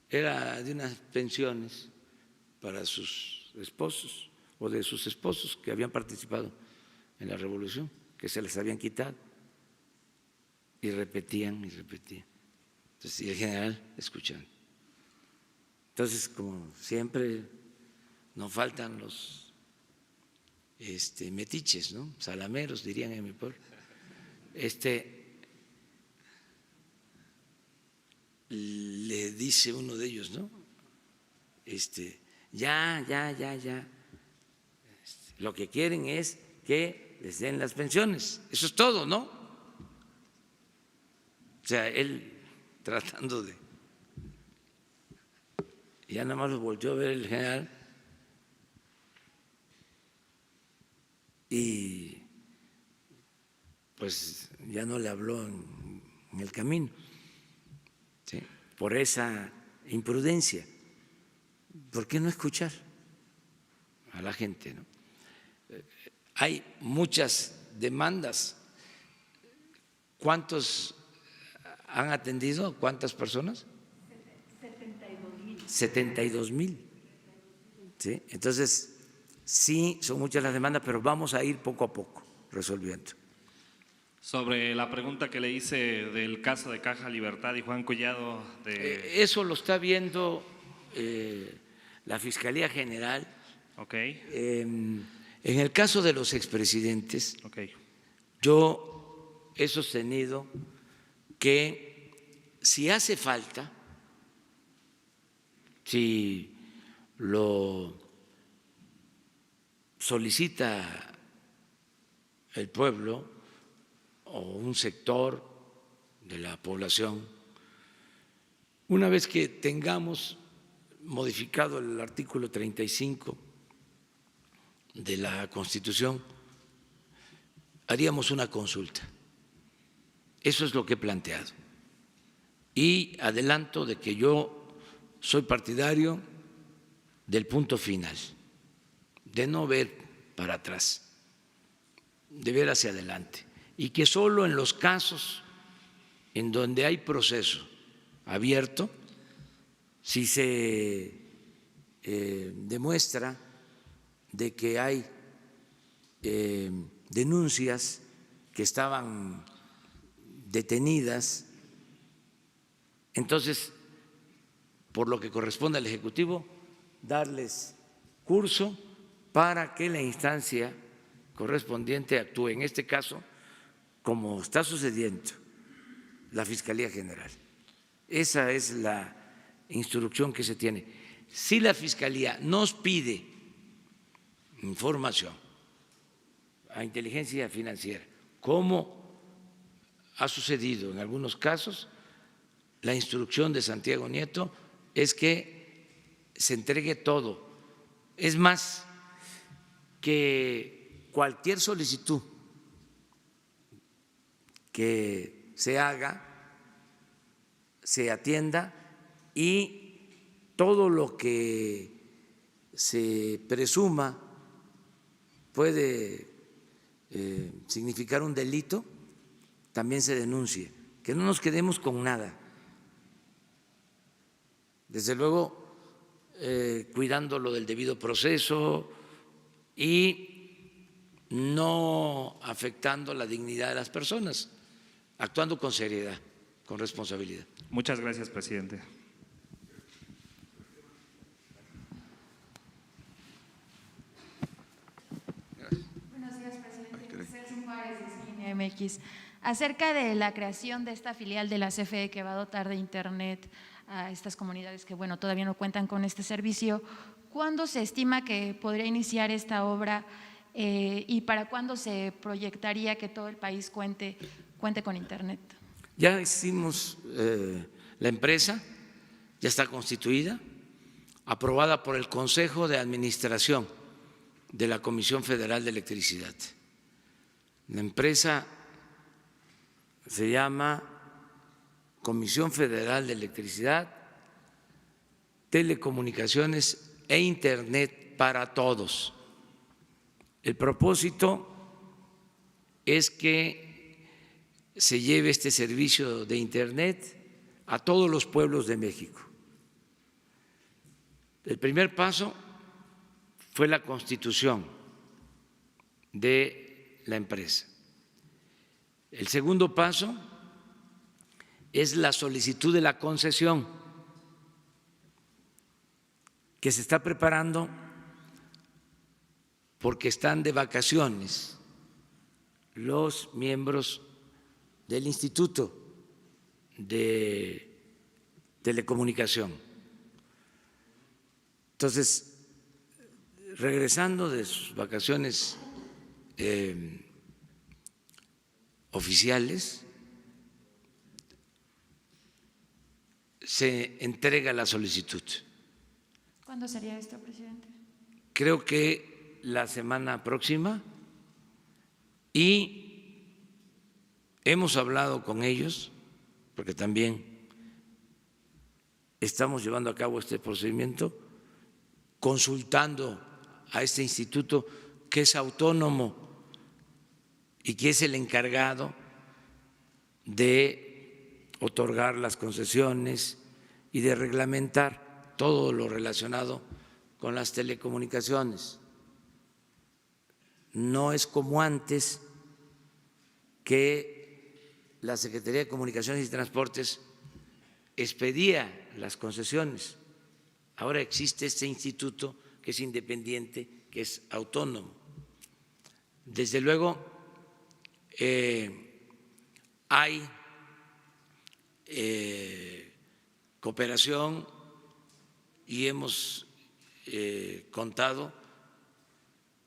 Era de unas pensiones para sus esposos o de sus esposos que habían participado en la revolución, que se les habían quitado, y repetían y repetían. Entonces, y el general escuchando. Entonces, como siempre, nos faltan los metiches, ¿no? Salameros, dirían en mi pueblo. Le dice uno de ellos, ¿no? Ya. Lo que quieren es que les den las pensiones. Eso es todo, ¿no? O sea, él tratando de… Ya nada más lo volteó a ver el general y pues ya no le habló en el camino, ¿sí? Por esa imprudencia. ¿Por qué no escuchar a la gente, no? Hay muchas demandas. ¿Cuántos han atendido? ¿Cuántas personas? 72,000. ¿Sí? Entonces, sí, son muchas las demandas, pero vamos a ir poco a poco resolviendo. Sobre la pregunta que le hice del caso de Caja Libertad y Juan Collado. Eso lo está viendo la Fiscalía General. Okay. En el caso de los expresidentes, Okay. yo he sostenido que si hace falta, si lo solicita el pueblo o un sector de la población, una vez que tengamos modificado el artículo 35 de la Constitución, haríamos una consulta. Eso es lo que he planteado. Y adelanto de que yo soy partidario del punto final, de no ver para atrás, de ver hacia adelante, y que solo en los casos en donde hay proceso abierto, si se demuestra de que hay denuncias que estaban detenidas, entonces, por lo que corresponde al Ejecutivo, darles curso para que la instancia correspondiente actúe, en este caso, como está sucediendo, la Fiscalía General. Esa es la instrucción que se tiene. Si la Fiscalía nos pide información a inteligencia financiera, como ha sucedido en algunos casos, la instrucción de Santiago Nieto es que se entregue todo. Es más, que cualquier solicitud que se haga, se atienda, y todo lo que se presuma puede significar un delito, también se denuncie, que no nos quedemos con nada. Desde luego, cuidando lo del debido proceso y no afectando la dignidad de las personas, actuando con seriedad, con responsabilidad. Muchas gracias, presidente. Buenos días, presidente. Celsin Juárez, de Cine MX. Acerca de la creación de esta filial de la CFE que va a dotar de Internet a estas comunidades que, bueno, todavía no cuentan con este servicio, ¿cuándo se estima que podría iniciar esta obra y para cuándo se proyectaría que todo el país cuente con Internet? Ya hicimos la empresa, ya está constituida, aprobada por el Consejo de Administración de la Comisión Federal de Electricidad. La empresa se llama Comisión Federal de Electricidad, Telecomunicaciones e Internet para Todos. El propósito es que se lleve este servicio de Internet a todos los pueblos de México. El primer paso fue la constitución de la empresa. El segundo paso es la solicitud de la concesión, que se está preparando porque están de vacaciones los miembros del Instituto de Telecomunicación. Entonces, regresando de sus vacaciones oficiales, se entrega la solicitud. ¿Cuándo sería esto, presidente? Creo que la semana próxima, y hemos hablado con ellos, porque también estamos llevando a cabo este procedimiento, consultando a este instituto que es autónomo y que es el encargado de otorgar las concesiones y de reglamentar todo lo relacionado con las telecomunicaciones. No es como antes, que la Secretaría de Comunicaciones y Transportes expedía las concesiones. Ahora existe este instituto que es independiente, que es autónomo. Desde luego, hay cooperación y hemos contado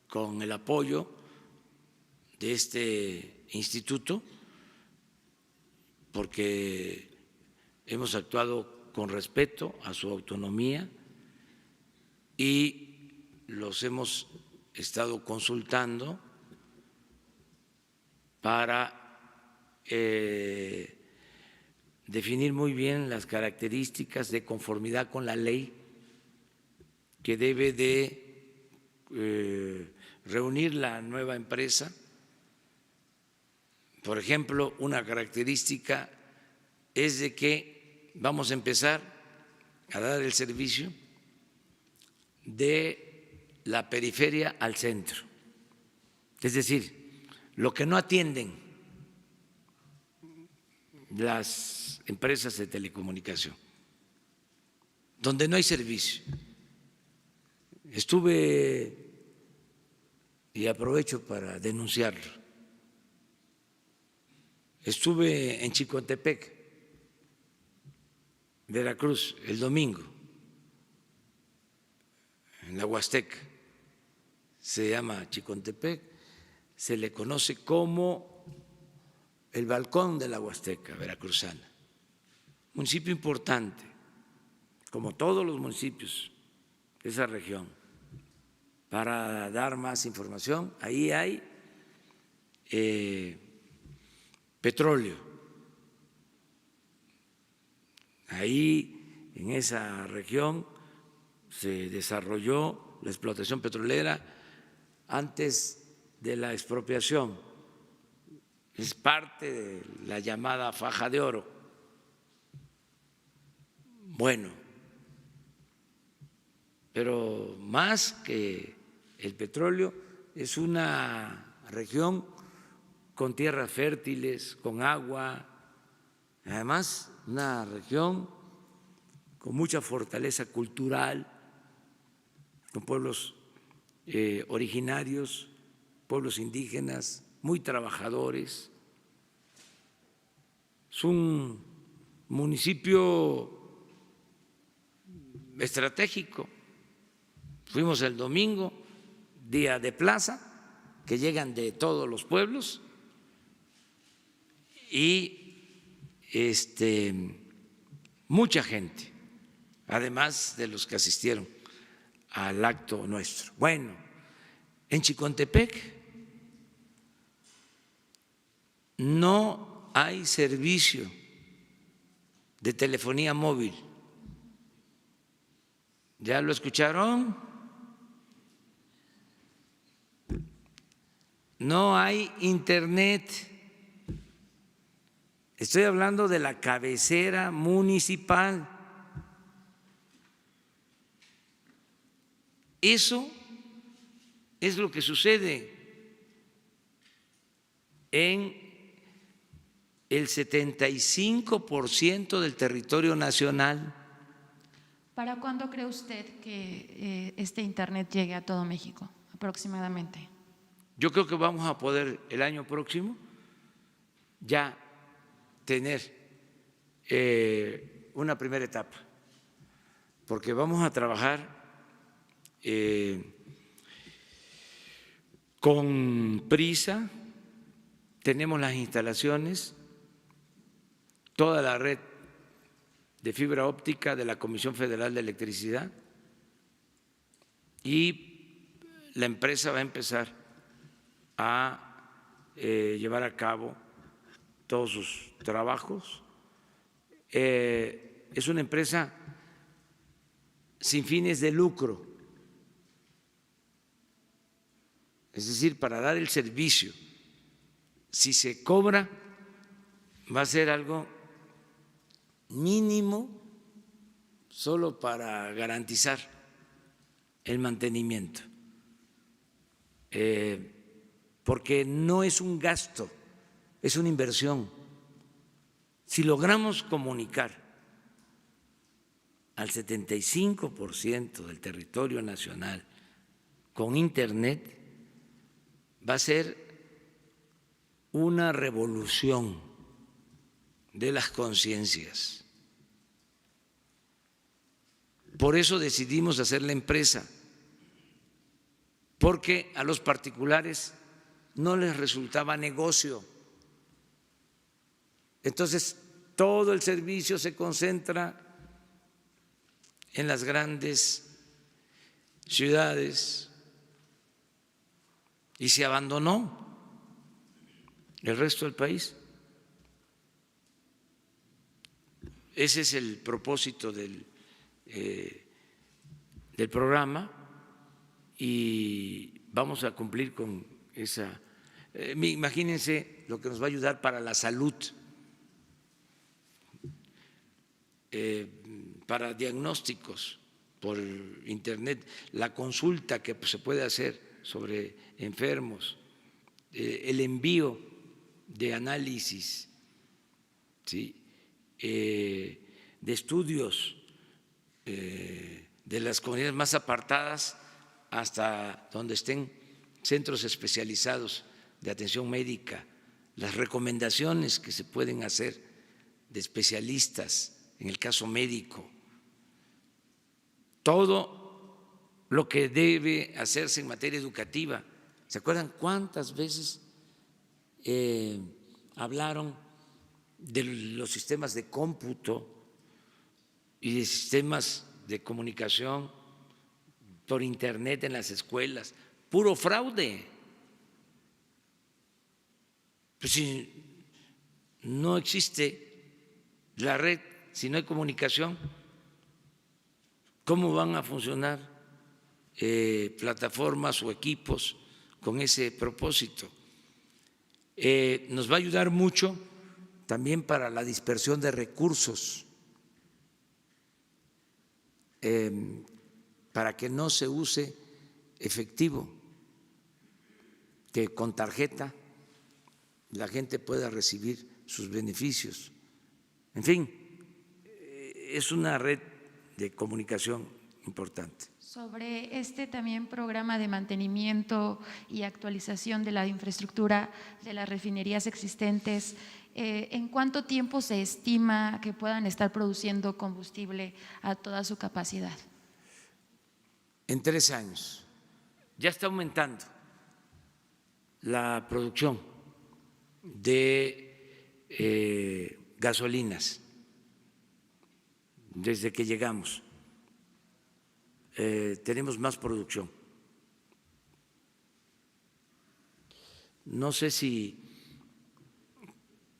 con el apoyo de este instituto porque hemos actuado con respeto a su autonomía y los hemos estado consultando para definir muy bien las características de conformidad con la ley que debe de reunir la nueva empresa. Por ejemplo, una característica es de que vamos a empezar a dar el servicio de la periferia al centro. Es decir, lo que no atienden las empresas de telecomunicación, donde no hay servicio. Estuve, y aprovecho para denunciarlo, estuve en Chicontepec, Veracruz, el domingo, en la Huasteca, se llama Chicontepec, se le conoce como el balcón de la Huasteca veracruzana, municipio importante, como todos los municipios de esa región. Para dar más información, ahí hay petróleo. Ahí, en esa región, se desarrolló la explotación petrolera antes de la expropiación. Es parte de la llamada faja de oro. Bueno, pero más que el petróleo, es una región con tierras fértiles, con agua, además una región con mucha fortaleza cultural, con pueblos originarios, pueblos indígenas, muy trabajadores. Es un municipio estratégico. Fuimos el domingo, día de plaza, que llegan de todos los pueblos y mucha gente, además de los que asistieron al acto nuestro. Bueno, en Chicontepec no hay servicio de telefonía móvil. ¿Ya lo escucharon? No hay internet. Estoy hablando de la cabecera municipal. Eso es lo que sucede en el 75% del territorio nacional. ¿Para cuándo cree usted que este internet llegue a todo México, aproximadamente? Yo creo que vamos a poder el año próximo ya tener una primera etapa, porque vamos a trabajar con prisa. Tenemos las instalaciones, toda la red de fibra óptica de la Comisión Federal de Electricidad, y la empresa va a empezar a llevar a cabo todos sus trabajos. Es una empresa sin fines de lucro, es decir, para dar el servicio. Si se cobra, va a ser algo mínimo, solo para garantizar el mantenimiento, porque no es un gasto, es una inversión. Si logramos comunicar al 75% del territorio nacional con internet, va a ser una revolución de las conciencias. Por eso decidimos hacer la empresa, porque a los particulares no les resultaba negocio. Entonces todo el servicio se concentra en las grandes ciudades y se abandonó el resto del país. Ese es el propósito del programa y vamos a cumplir con esa. Imagínense lo que nos va a ayudar para la salud, para diagnósticos por internet, la consulta que se puede hacer sobre enfermos, el envío de análisis, ¿sí? De estudios de las comunidades más apartadas hasta donde estén centros especializados de atención médica, las recomendaciones que se pueden hacer de especialistas en el caso médico, todo lo que debe hacerse en materia educativa. ¿Se acuerdan cuántas veces hablaron de los sistemas de cómputo y de sistemas de comunicación por internet en las escuelas? Puro fraude. Pues si no existe la red, si no hay comunicación, ¿cómo van a funcionar plataformas o equipos con ese propósito? Nos va a ayudar mucho también para la dispersión de recursos, para que no se use efectivo, que con tarjeta la gente pueda recibir sus beneficios. En fin, es una red de comunicación importante. Sobre este también programa de mantenimiento y actualización de la infraestructura de las refinerías existentes, ¿en cuánto tiempo se estima que puedan estar produciendo combustible a toda su capacidad? En 3 años. Ya está aumentando la producción de gasolinas desde que llegamos. Tenemos más producción. No sé si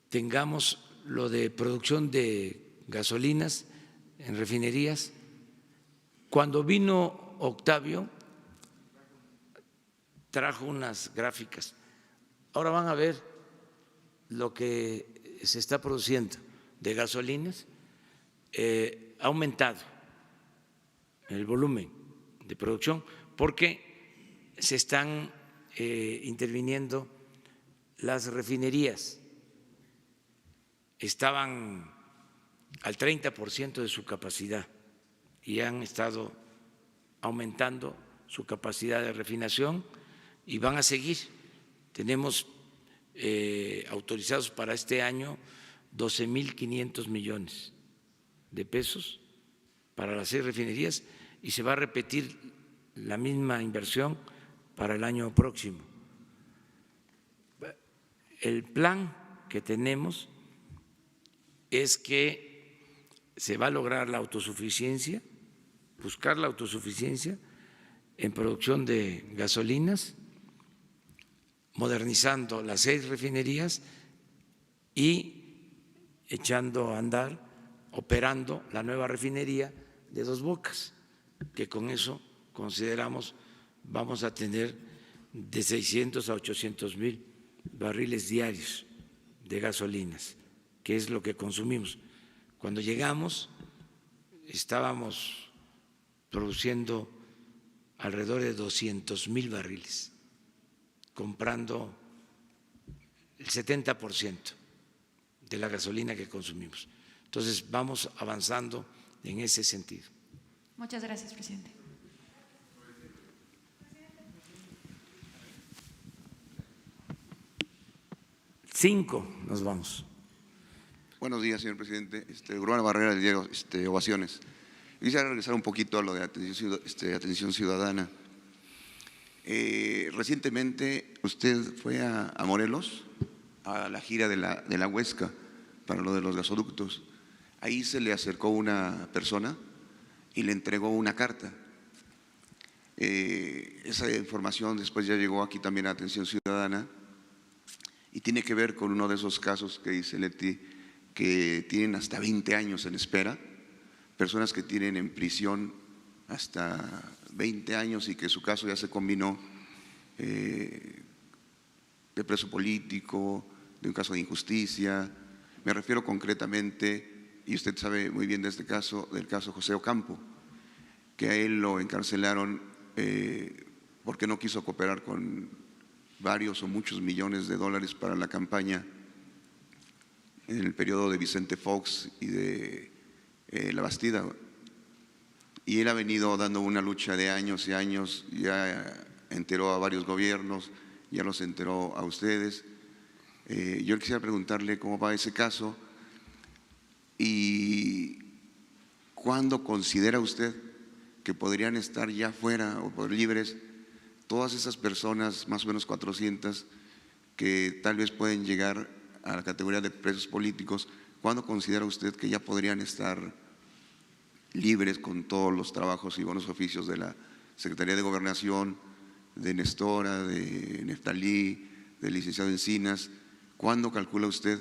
tengamos lo de producción de gasolinas en refinerías. Cuando vino Octavio, trajo unas gráficas. Ahora van a ver lo que se está produciendo de gasolinas. Ha aumentado el volumen de producción porque se están interviniendo las refinerías. Estaban al 30% de su capacidad y han estado aumentando su capacidad de refinación y van a seguir. Tenemos autorizados para este año 12.500 millones de pesos para las 6 refinerías y se va a repetir la misma inversión para el año próximo. El plan que tenemos es que se va a lograr la autosuficiencia, buscar la autosuficiencia en producción de gasolinas, modernizando las 6 refinerías y echando a andar, operando la nueva refinería de Dos Bocas, que con eso consideramos vamos a tener de 600 a 800,000 barriles diarios de gasolinas, que es lo que consumimos. Cuando llegamos estábamos produciendo alrededor de 200,000 barriles, comprando el 70% de la gasolina que consumimos. Entonces vamos avanzando en ese sentido. Muchas gracias, presidente. Cinco, nos vamos. Buenos días, señor presidente. Urbano Barrera, del diario Ovaciones. Quisiera regresar un poquito a lo de atención ciudadana. Recientemente usted fue a Morelos, a la gira de la Huesca, para lo de los gasoductos. Ahí se le acercó una persona y le entregó una carta. Esa información después ya llegó aquí también a Atención Ciudadana y tiene que ver con uno de esos casos que dice Leti, que tienen hasta 20 años en espera, personas que tienen en prisión hasta 20 años y que su caso ya se combinó de preso político, de un caso de injusticia. Me refiero concretamente, y usted sabe muy bien de este caso, del caso José Ocampo, que a él lo encarcelaron porque no quiso cooperar con varios o muchos millones de dólares para la campaña en el periodo de Vicente Fox y de La Bastida. Y él ha venido dando una lucha de años y años, ya enteró a varios gobiernos, ya los enteró a ustedes. Yo quisiera preguntarle cómo va ese caso y cuándo considera usted que podrían estar ya fuera o por libres todas esas personas, más o menos 400, que tal vez pueden llegar a la categoría de presos políticos. ¿Cuándo considera usted que ya podrían estar libres con todos los trabajos y buenos oficios de la Secretaría de Gobernación, de Nestora, de Neftalí, del licenciado Encinas? ¿Cuándo calcula usted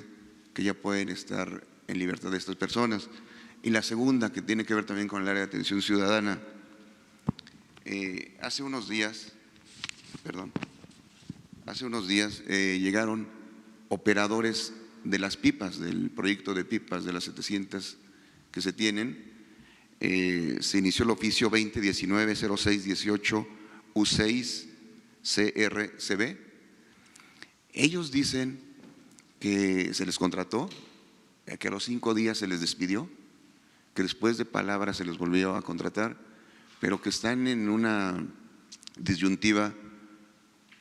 que ya pueden estar en libertad de estas personas? Y la segunda, que tiene que ver también con el área de atención ciudadana. Hace unos días llegaron operadores de las pipas, del proyecto de pipas, de las 700 que se tienen. Se inició el oficio 2019-0618 U6 CRCB. Ellos dicen que se les contrató, que a los 5 días se les despidió, que después de palabras se les volvió a contratar, pero que están en una disyuntiva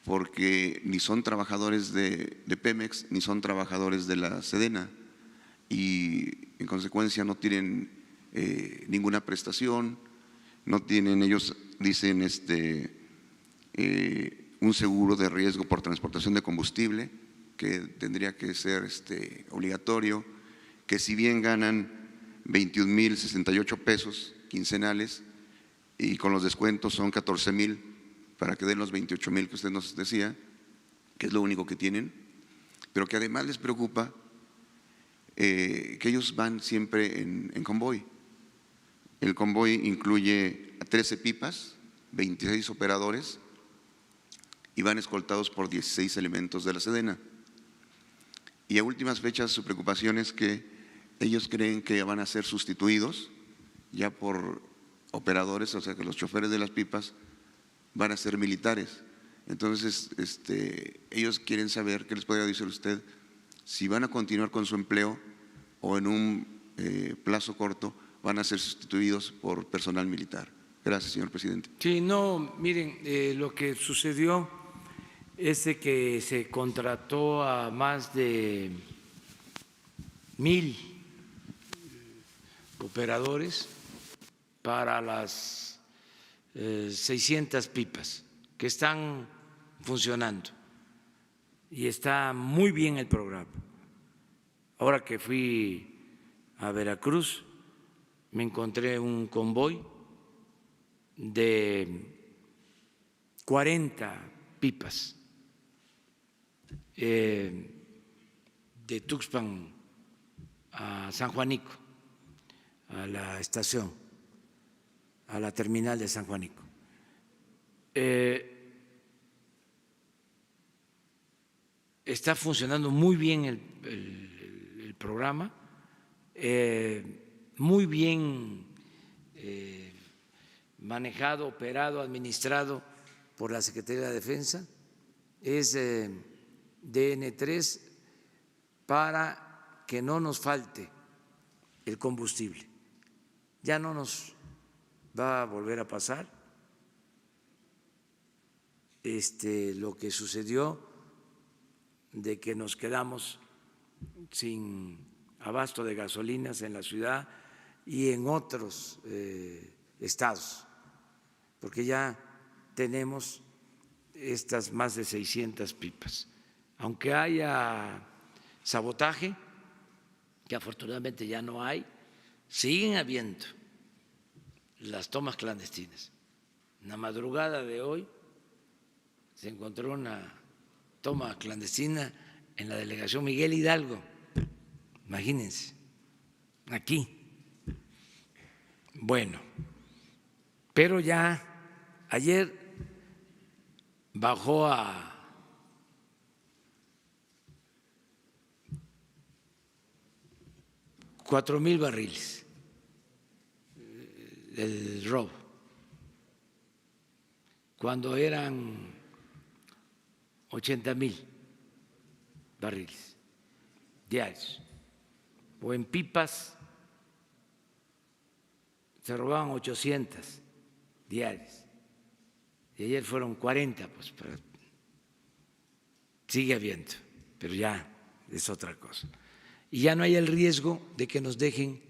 porque ni son trabajadores de Pemex ni son trabajadores de la Sedena y en consecuencia no tienen ninguna prestación, no tienen, ellos dicen, un seguro de riesgo por transportación de combustible que tendría que ser obligatorio, que si bien ganan 21,068 pesos quincenales y con los descuentos son 14,000 para que den los 28,000 que usted nos decía, que es lo único que tienen, pero que además les preocupa que ellos van siempre en convoy. El convoy incluye a 13 pipas, 26 operadores y van escoltados por 16 elementos de la Sedena. Y a últimas fechas su preocupación es que ellos creen que van a ser sustituidos ya por operadores, o sea que los choferes de las pipas van a ser militares. Entonces, ellos quieren saber, ¿qué les podría decir usted? Si van a continuar con su empleo o en un plazo corto van a ser sustituidos por personal militar. Gracias, señor presidente. Sí, no, miren, lo que sucedió es de que se contrató a más de 1,000 operadores para las 600 pipas que están funcionando y está muy bien el programa. Ahora que fui a Veracruz me encontré un convoy de 40 pipas de Tuxpan a San Juanico, a la estación, a la terminal de San Juanico. Está funcionando muy bien el programa, muy bien manejado, operado, administrado por la Secretaría de Defensa. Es DN3 para que no nos falte el combustible. Ya no nos va a volver a pasar lo que sucedió de que nos quedamos sin abasto de gasolinas en la ciudad y en otros estados, porque ya tenemos estas más de 600 pipas. Aunque haya sabotaje, que afortunadamente ya no hay, siguen habiendo las tomas clandestinas. En la madrugada de hoy se encontró una toma clandestina en la delegación Miguel Hidalgo, imagínense, aquí. Bueno, pero ya ayer bajó a 4,000 barriles el robo, cuando eran 80,000 barriles diarios, o en pipas se robaban 800 diarias, y ayer fueron 40, pues sigue habiendo, pero ya es otra cosa. Y ya no hay el riesgo de que nos dejen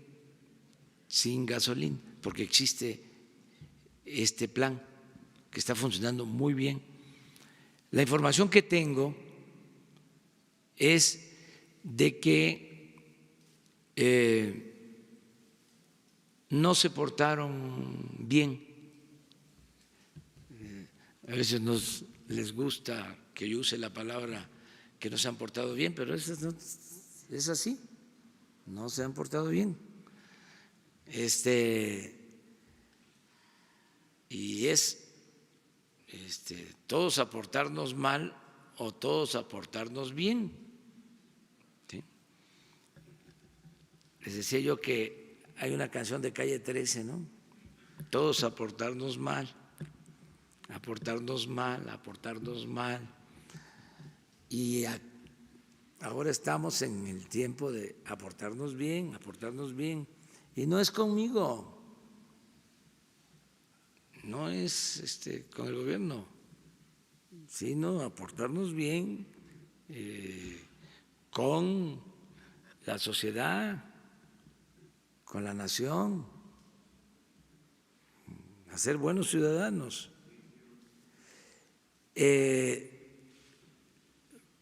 sin gasolina, porque existe este plan que está funcionando muy bien. La información que tengo es de que no se portaron bien. A veces les gusta que yo use la palabra que no se han portado bien, pero es así, no se han portado bien. Y es todos aportarnos mal o todos aportarnos bien. ¿Sí? Les decía yo que hay una canción de Calle 13, ¿no? Todos aportarnos mal, aportarnos mal, aportarnos mal. Y ahora estamos en el tiempo de aportarnos bien, aportarnos bien. Y no es conmigo, no es con el gobierno, sino aportarnos bien con la sociedad, con la nación, a ser buenos ciudadanos.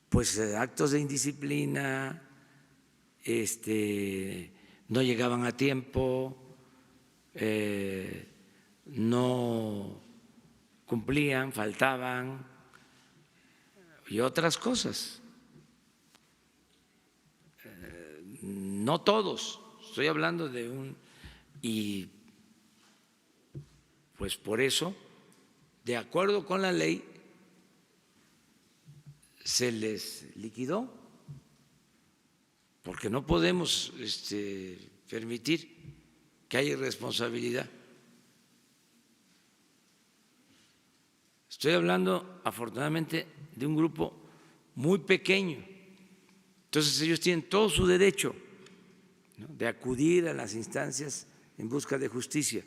Pues actos de indisciplina, no llegaban a tiempo, no cumplían, faltaban y otras cosas. No todos, estoy hablando de y pues por eso, de acuerdo con la ley, se les liquidó, porque no podemos permitir que haya irresponsabilidad. Estoy hablando, afortunadamente, de un grupo muy pequeño. Entonces ellos tienen todo su derecho, ¿no?, de acudir a las instancias en busca de justicia.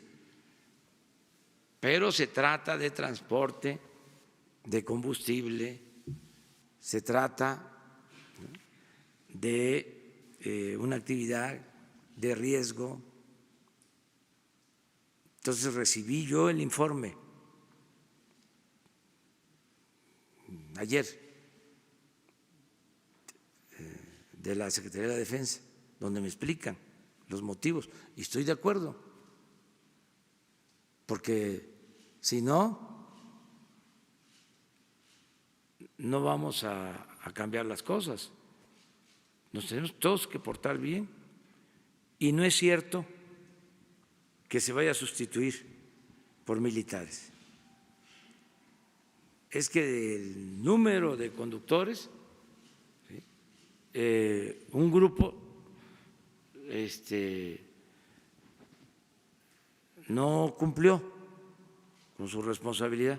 Pero se trata de transporte de combustible, se trata de una actividad de riesgo. Entonces recibí yo el informe ayer de la Secretaría de la Defensa, donde me explican los motivos, y estoy de acuerdo, porque si no, no vamos a cambiar las cosas. Nos tenemos todos que portar bien, y no es cierto que se vaya a sustituir por militares. Es que el número de conductores, un grupo no cumplió con su responsabilidad,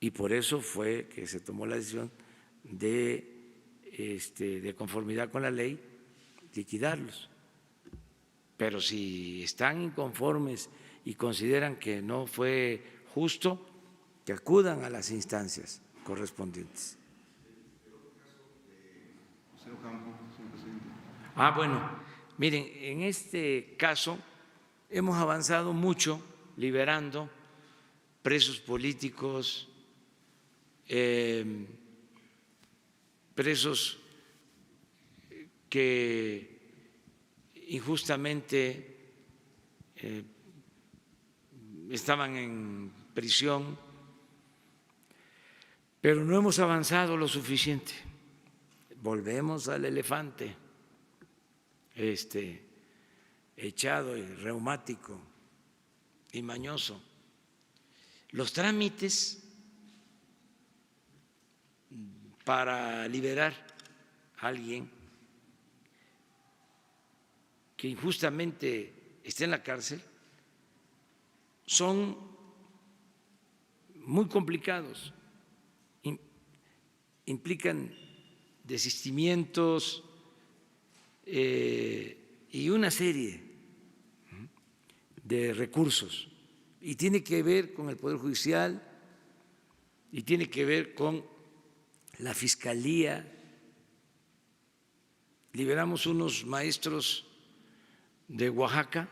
y por eso fue que se tomó la decisión de conformidad con la ley, liquidarlos. Pero si están inconformes y consideran que no fue justo, que acudan a las instancias correspondientes. Bueno, miren, en este caso hemos avanzado mucho liberando presos políticos, presos que injustamente estaban en prisión, pero no hemos avanzado lo suficiente. Volvemos al elefante echado y reumático y mañoso. Los trámites para liberar a alguien que injustamente esté en la cárcel son muy complicados, implican desistimientos y una serie de recursos, y tiene que ver con el Poder Judicial y tiene que ver con la Fiscalía. Liberamos unos maestros de Oaxaca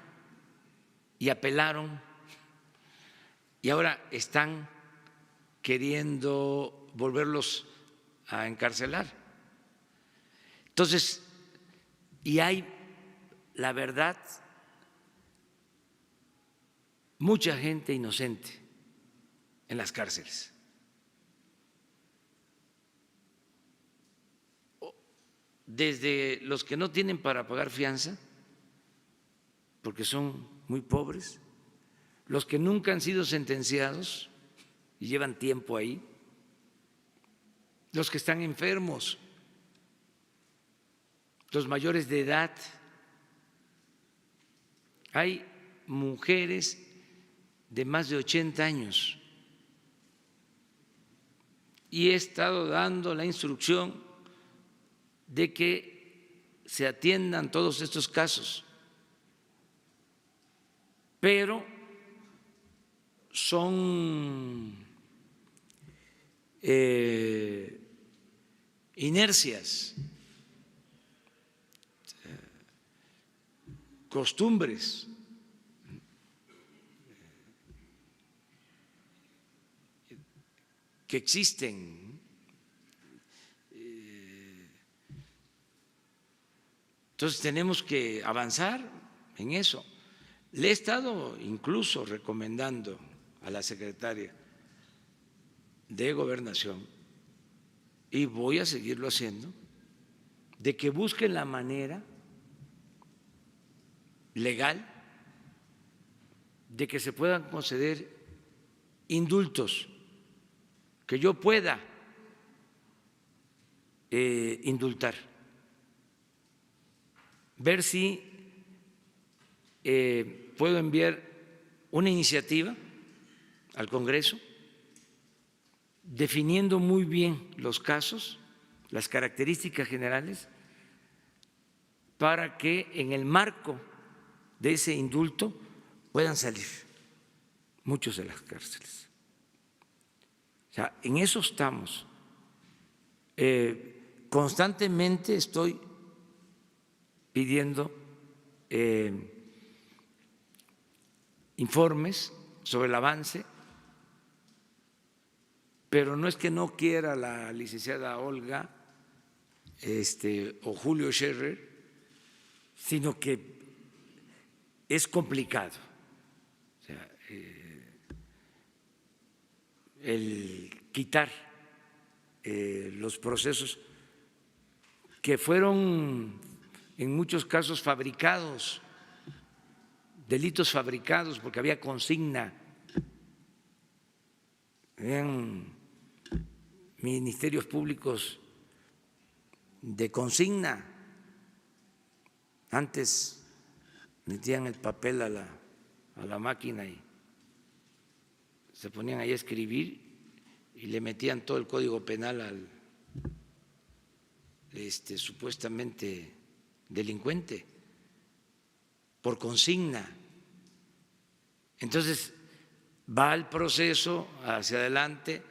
y apelaron y ahora están queriendo volverlos a encarcelar. Entonces, y hay, la verdad, mucha gente inocente en las cárceles. Desde los que no tienen para pagar fianza, porque son muy pobres, los que nunca han sido sentenciados y llevan tiempo ahí, los que están enfermos, los mayores de edad. Hay mujeres de más de 80 años y he estado dando la instrucción de que se atiendan todos estos casos, pero son inercias, costumbres que existen. Entonces tenemos que avanzar en eso. Le he estado incluso recomendando a la secretaria de Gobernación, y voy a seguirlo haciendo, de que busquen la manera legal de que se puedan conceder indultos, que yo pueda indultar, ver si puedo enviar una iniciativa al Congreso definiendo muy bien los casos, las características generales, para que en el marco de ese indulto puedan salir muchos de las cárceles. O sea, en eso estamos. Constantemente estoy pidiendo informes sobre el avance, pero no es que no quiera la licenciada Olga o Julio Scherer, sino que es complicado. O sea, el quitar los procesos que fueron en muchos casos fabricados, delitos fabricados, porque había consigna, habían ministerios públicos de consigna. Antes metían el papel a la máquina y se ponían ahí a escribir y le metían todo el código penal al supuestamente delincuente por consigna. Entonces va el proceso hacia adelante,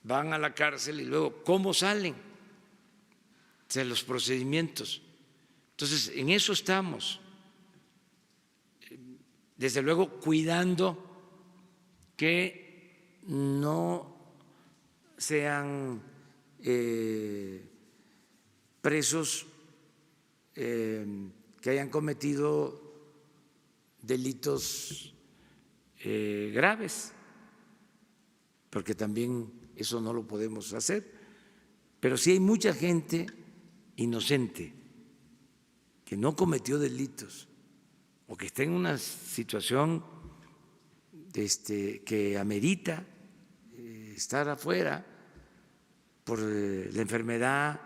van a la cárcel y luego ¿cómo salen? O sea, los procedimientos. Entonces en eso estamos, desde luego cuidando que no sean presos que hayan cometido delitos graves, porque también eso no lo podemos hacer. Pero sí hay mucha gente inocente que no cometió delitos o que está en una situación que amerita estar afuera por la enfermedad,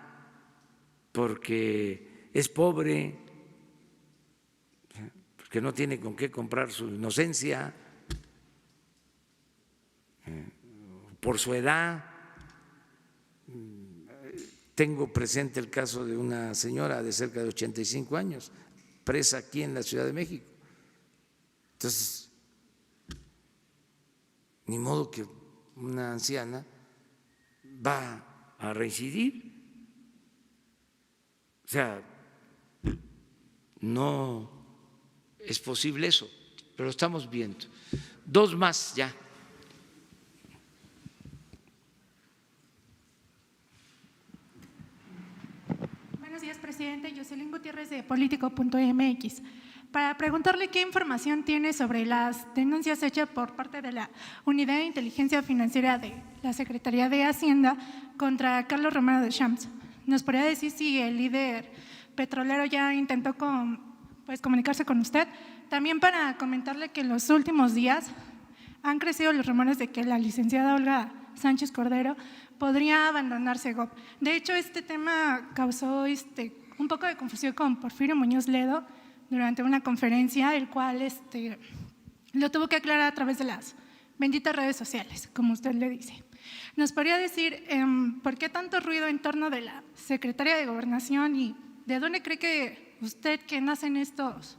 porque es pobre, porque no tiene con qué comprar su inocencia, por su edad. Tengo presente el caso de una señora de cerca de 85 años, presa aquí en la Ciudad de México. Entonces, ni modo que una anciana va a reincidir. O sea, no es posible eso, pero lo estamos viendo. Dos más ya. Buenos días, presidente. Jocelyn Gutiérrez de Político.mx. Para preguntarle qué información tiene sobre las denuncias hechas por parte de la Unidad de Inteligencia Financiera de la Secretaría de Hacienda contra Carlos Romero de Champs. ¿Nos podría decir si el líder petrolero ya intentó comunicarse con usted? También para comentarle que en los últimos días han crecido los rumores de que la licenciada Olga Sánchez Cordero podría abandonar Segov. De hecho, este tema causó un poco de confusión con Porfirio Muñoz Ledo durante una conferencia, el cual lo tuvo que aclarar a través de las benditas redes sociales, como usted le dice. ¿Nos podría decir por qué tanto ruido en torno de la Secretaría de Gobernación y de dónde cree que usted que nacen estos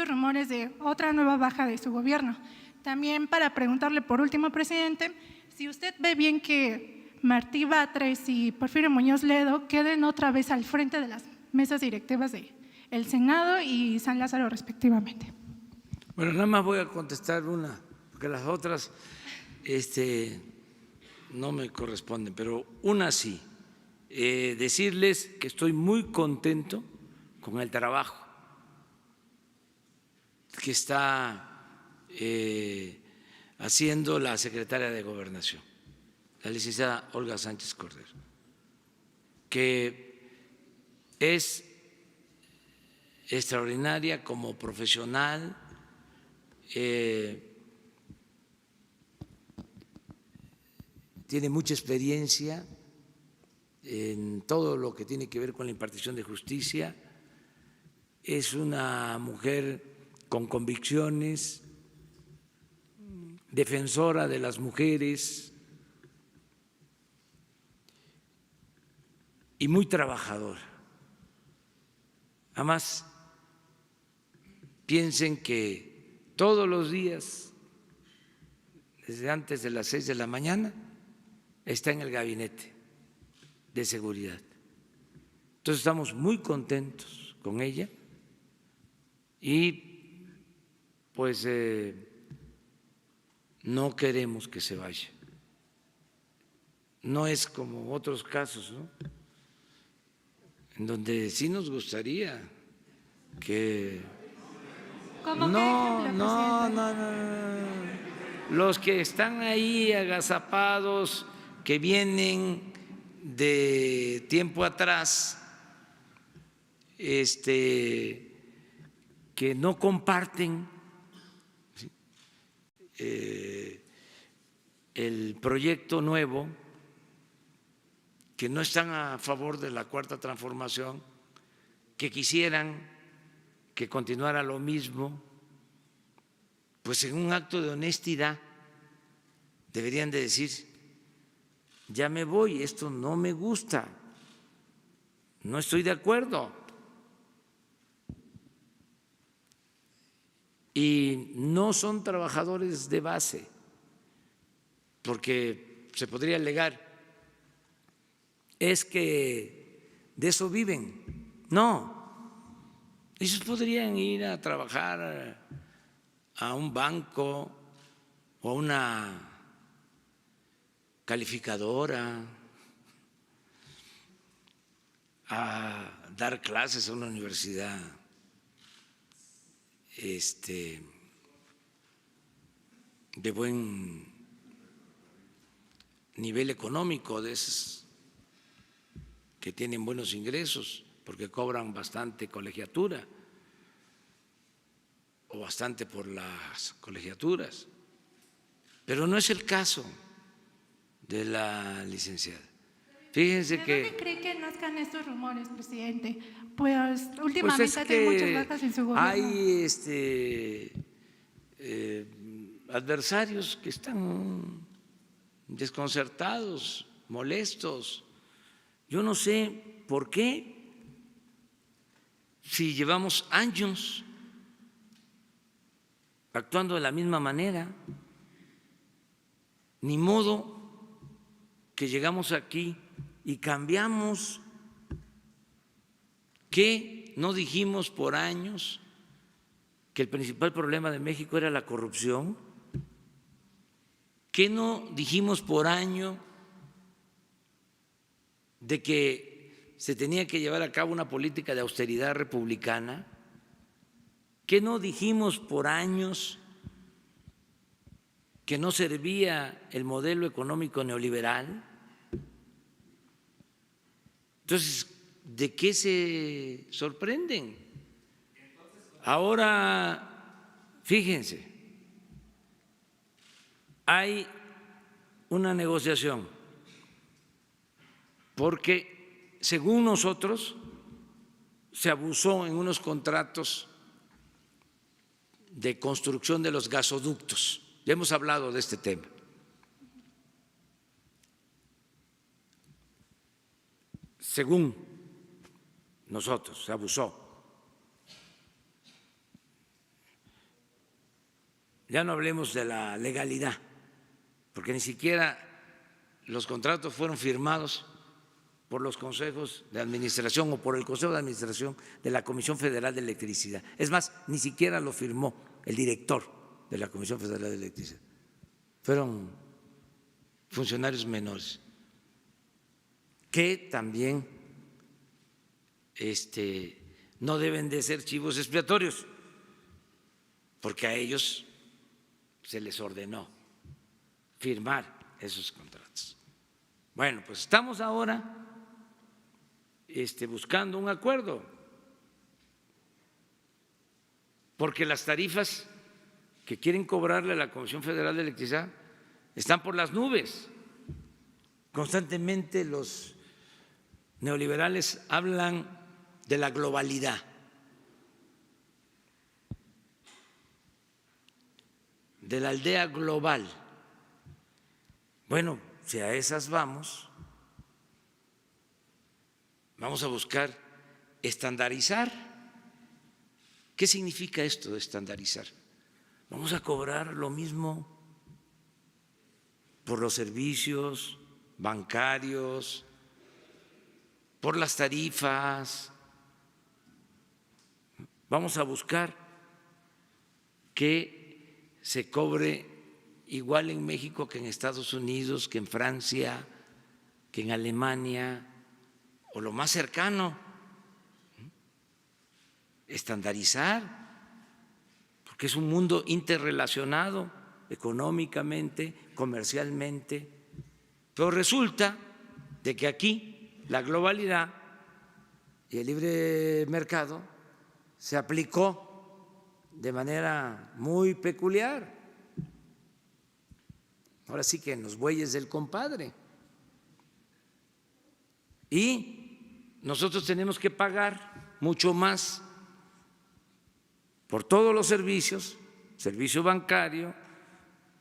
rumores de otra nueva baja de su gobierno? También para preguntarle por último, presidente, si usted ve bien que Martí Batres y Porfirio Muñoz Ledo queden otra vez al frente de las mesas directivas del Senado y San Lázaro respectivamente. Bueno, nada más voy a contestar una, porque las otras no me corresponden, pero una sí. Decirles que estoy muy contento con el trabajo que está haciendo la secretaria de Gobernación, la licenciada Olga Sánchez Cordero, que es extraordinaria como profesional, tiene mucha experiencia en todo lo que tiene que ver con la impartición de justicia, es una mujer con convicciones, defensora de las mujeres y muy trabajadora. Además, piensen que todos los días, desde antes de las 6 de la mañana, está en el gabinete de seguridad. Entonces estamos muy contentos con ella y pues no queremos que se vaya. No es como otros casos, ¿no?, en donde sí nos gustaría que… No. Los que están ahí agazapados, que vienen de tiempo atrás, que no comparten el proyecto nuevo, que no están a favor de la Cuarta Transformación, que quisieran que continuara lo mismo, pues en un acto de honestidad deberían de decir: ya me voy, esto no me gusta, no estoy de acuerdo. Y no son trabajadores de base, porque se podría alegar, es que de eso viven. No, ellos podrían ir a trabajar a un banco o a una calificadora, a dar clases a una universidad de buen nivel económico, de esos que tienen buenos ingresos, porque cobran bastante colegiatura o bastante por las colegiaturas. Pero no es el caso de la licenciada. Fíjense ¿De que… dónde cree que nazcan estos rumores, presidente? Pues últimamente Pues es ha tenido muchas que bajas en su gobierno. hay adversarios que están desconcertados, molestos. Yo no sé por qué, si llevamos años actuando de la misma manera, ni modo que llegamos aquí y cambiamos. ¿Qué no dijimos por años que el principal problema de México era la corrupción? ¿Qué no dijimos por año de que se tenía que llevar a cabo una política de austeridad republicana? ¿Qué no dijimos por años que no servía el modelo económico neoliberal? Entonces, ¿de qué se sorprenden? Ahora, fíjense, hay una negociación porque, según nosotros, se abusó en unos contratos de construcción de los gasoductos. Ya hemos hablado de este tema. Según nosotros, se abusó. Ya no hablemos de la legalidad, porque ni siquiera los contratos fueron firmados por los consejos de administración o por el Consejo de Administración de la Comisión Federal de Electricidad. Es más, ni siquiera lo firmó el director de la Comisión Federal de Electricidad. Fueron funcionarios menores que también no deben de ser chivos expiatorios, porque a ellos se les ordenó firmar esos contratos. Bueno, pues estamos ahora buscando un acuerdo, porque las tarifas que quieren cobrarle a la Comisión Federal de Electricidad están por las nubes. Constantemente los neoliberales hablan de la globalidad, de la aldea global. Bueno, si a esas vamos a buscar estandarizar. ¿Qué significa esto de estandarizar? Vamos a cobrar lo mismo por los servicios bancarios, por las tarifas. Vamos a buscar que se cobre igual en México que en Estados Unidos, que en Francia, que en Alemania, o lo más cercano, estandarizar, porque es un mundo interrelacionado económicamente, comercialmente, pero resulta de que aquí la globalidad y el libre mercado se aplicó de manera muy peculiar. Ahora sí que en los bueyes del compadre. Y nosotros tenemos que pagar mucho más por todos los servicios, servicio bancario,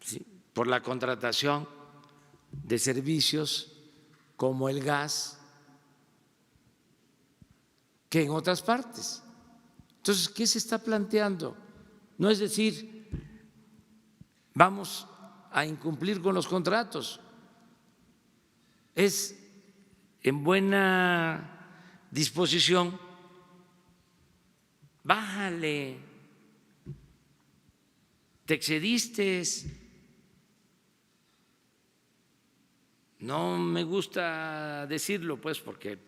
¿sí?, por la contratación de servicios como el gas, que en otras partes. Entonces, ¿qué se está planteando? No es decir, vamos a incumplir con los contratos, es en buena disposición, bájale, te excediste. No me gusta decirlo, pues, porque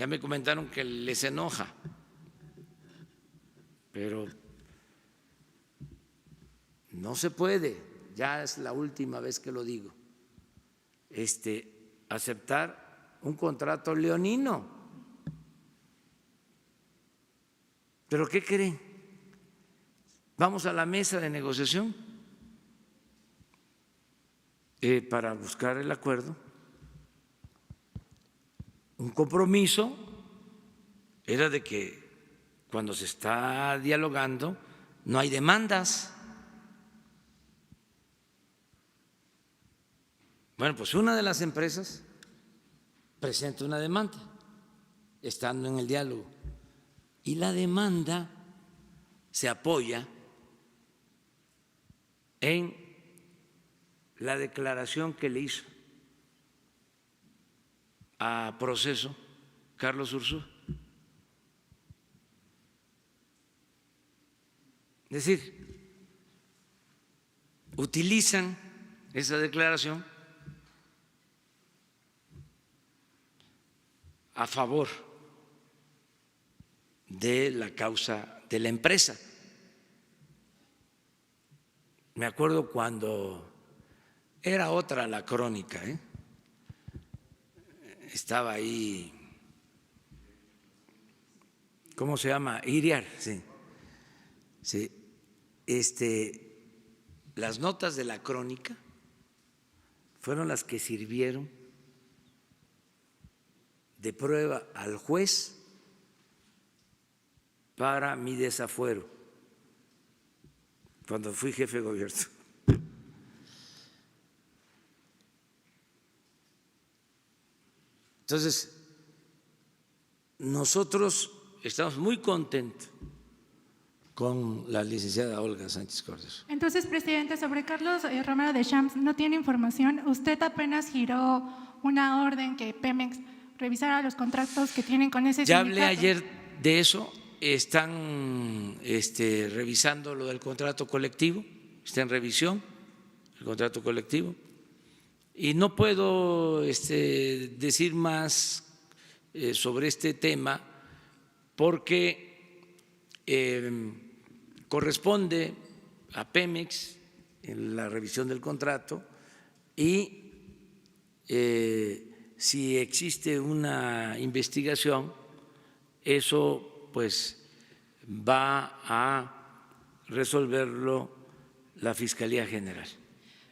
Ya me comentaron que les enoja, pero no se puede, ya es la última vez que lo digo, aceptar un contrato leonino. ¿Pero qué creen? Vamos a la mesa de negociación para buscar el acuerdo. Un compromiso era de que cuando se está dialogando no hay demandas. Bueno, pues una de las empresas presenta una demanda estando en el diálogo y la demanda se apoya en la declaración que le hizo a Proceso Carlos Ursúa. Es decir, utilizan esa declaración a favor de la causa de la empresa. Me acuerdo cuando era otra la crónica, estaba ahí, ¿cómo se llama? Iriar, sí. Sí. Las notas de la crónica fueron las que sirvieron de prueba al juez para mi desafuero cuando fui jefe de gobierno. Entonces, nosotros estamos muy contentos con la licenciada Olga Sánchez Cordero. Entonces, presidente, sobre Carlos Romero Deschamps, ¿no tiene información? Usted apenas giró una orden que Pemex revisara los contratos que tienen con ese Ya sindicato. hablé ayer de eso, están revisando lo del contrato colectivo, está en revisión el contrato colectivo, y no puedo decir más sobre este tema porque corresponde a Pemex en la revisión del contrato y si existe una investigación, eso pues va a resolverlo la Fiscalía General.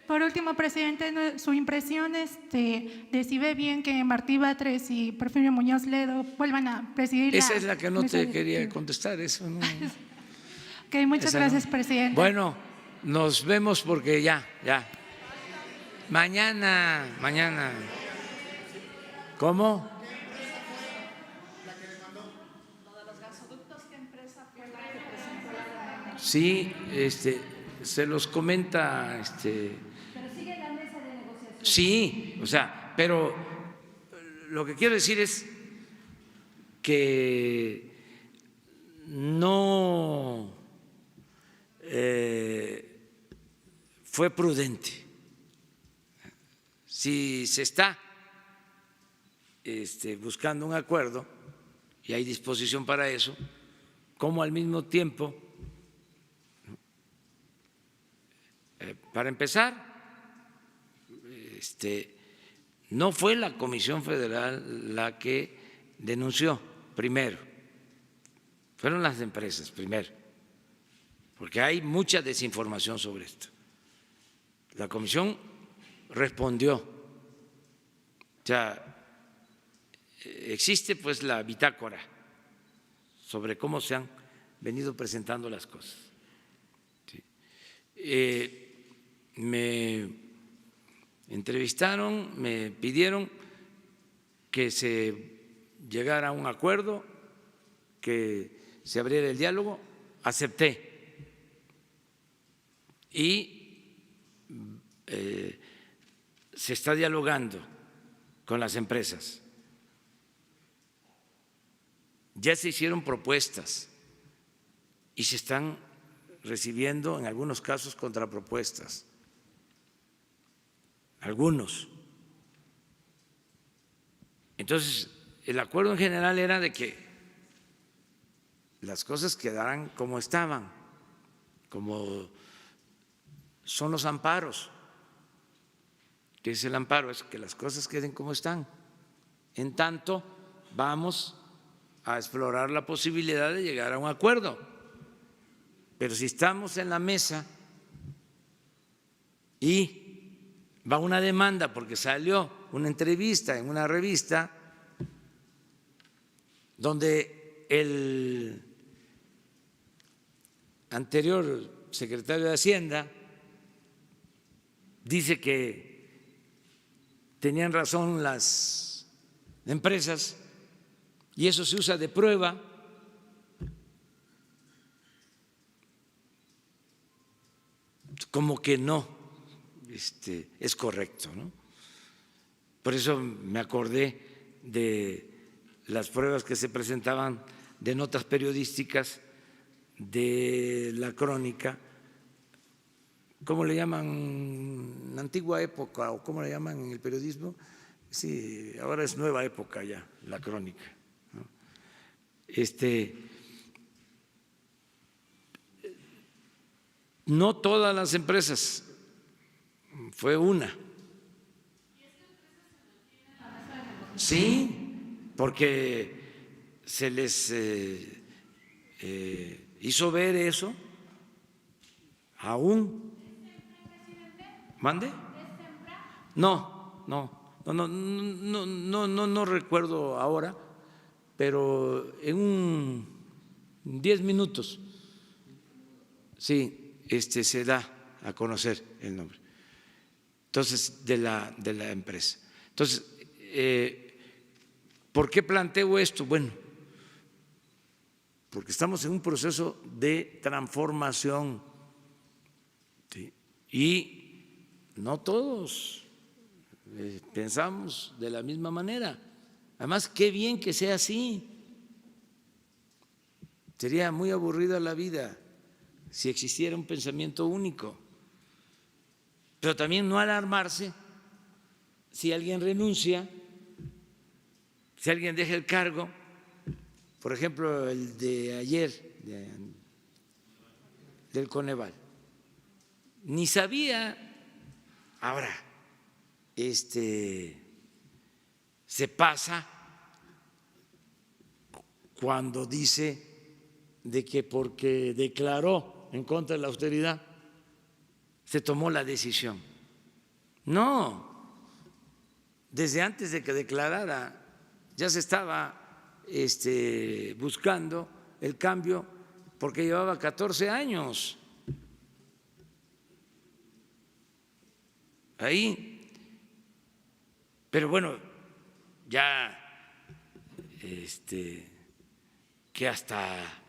Por último, presidente, su impresión de si ve bien que Martí Batres y Porfirio Muñoz Ledo vuelvan a presidir Esa la es la que no mesa te de- quería contestar, eso no. Ok, muchas Esa gracias, no. presidente. Bueno, nos vemos porque ya. Mañana. ¿Cómo? Sí, se los comenta, Pero sigue la mesa de negociación. sí, o sea, pero lo que quiero decir es que no fue prudente. Si se está buscando un acuerdo y hay disposición para eso, como al mismo tiempo, para empezar, no fue la Comisión Federal la que denunció primero, fueron las empresas primero, porque hay mucha desinformación sobre esto. La Comisión respondió, o sea, existe pues la bitácora sobre cómo se han venido presentando las cosas. Sí. Me entrevistaron, me pidieron que se llegara a un acuerdo, que se abriera el diálogo, acepté y se está dialogando con las empresas. Ya se hicieron propuestas y se están recibiendo en algunos casos contrapropuestas. Algunos. Entonces, el acuerdo en general era de que las cosas quedaran como estaban, como son los amparos. ¿Qué es el amparo? Es que las cosas queden como están. En tanto, vamos a explorar la posibilidad de llegar a un acuerdo. Pero si estamos en la mesa y va una demanda porque salió una entrevista en una revista donde el anterior secretario de Hacienda dice que tenían razón las empresas y eso se usa de prueba, como que no es correcto, ¿no? Por eso me acordé de las pruebas que se presentaban de notas periodísticas de la Crónica, ¿cómo le llaman en la antigua época o cómo le llaman en el periodismo? Sí, ahora es nueva época ya, la Crónica, ¿no? No todas las empresas, fue una. Sí, porque se les hizo ver eso aún. ¿Mande? No recuerdo ahora, pero en 10 minutos sí se da a conocer el nombre. Entonces, de la empresa. Entonces, ¿por qué planteo esto? Bueno, porque estamos en un proceso de transformación, ¿sí? Y no todos pensamos de la misma manera. Además, qué bien que sea así. Sería muy aburrida la vida si existiera un pensamiento único. Pero también no alarmarse si alguien renuncia, si alguien deja el cargo. Por ejemplo, el de ayer, del Coneval. Ni sabía. Ahora, se pasa cuando dice de que porque declaró en contra de la austeridad se tomó la decisión. No, desde antes de que declarara ya se estaba buscando el cambio porque llevaba 14 años ahí. Pero bueno, ya que hasta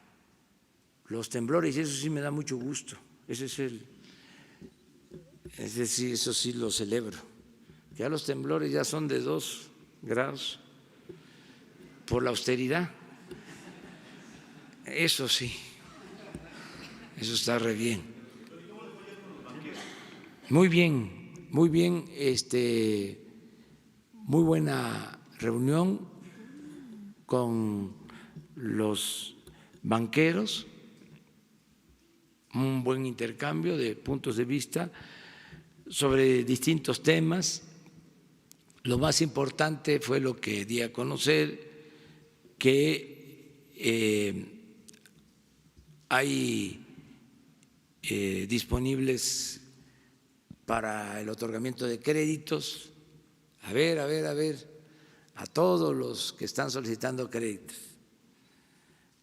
los temblores, y eso sí me da mucho gusto, eso sí lo celebro. Ya los temblores ya son de 2 grados por la austeridad. Eso sí, eso está re bien. Muy bien, muy bien, muy buena reunión con los banqueros, un buen intercambio de puntos de vista sobre distintos temas. Lo más importante fue lo que di a conocer, que hay disponibles para el otorgamiento de créditos. A ver, a todos los que están solicitando créditos,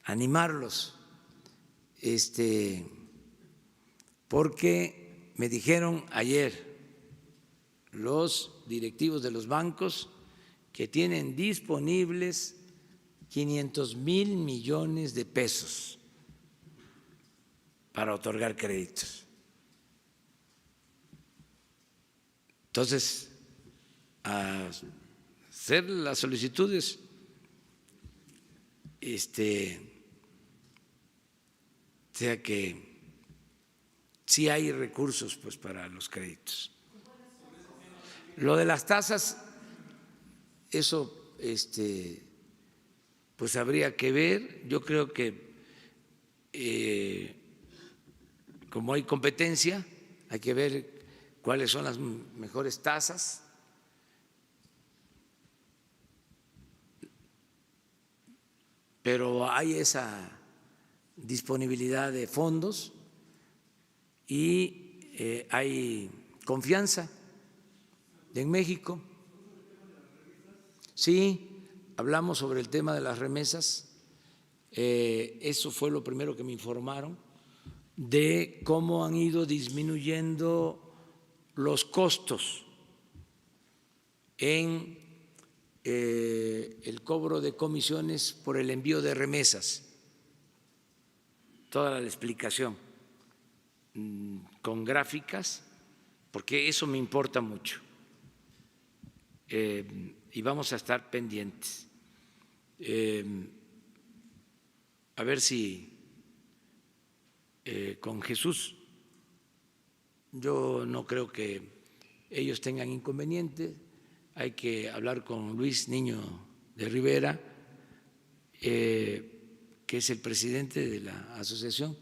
animarlos, porque me dijeron ayer los directivos de los bancos que tienen disponibles 500,000 millones de pesos para otorgar créditos. Entonces, a hacer las solicitudes, sea que sí hay recursos pues para los créditos. Lo de las tasas, eso pues habría que ver. Yo creo que como hay competencia, hay que ver cuáles son las mejores tasas. Pero hay esa disponibilidad de fondos y hay confianza en México. Sí, hablamos sobre el tema de las remesas. Eso fue lo primero que me informaron, de cómo han ido disminuyendo los costos en el cobro de comisiones por el envío de remesas. Toda la explicación con gráficas, porque eso me importa mucho. Y vamos a estar pendientes. A ver si con Jesús, yo no creo que ellos tengan inconveniente. Hay que hablar con Luis Niño de Rivera, que es el presidente de la Asociación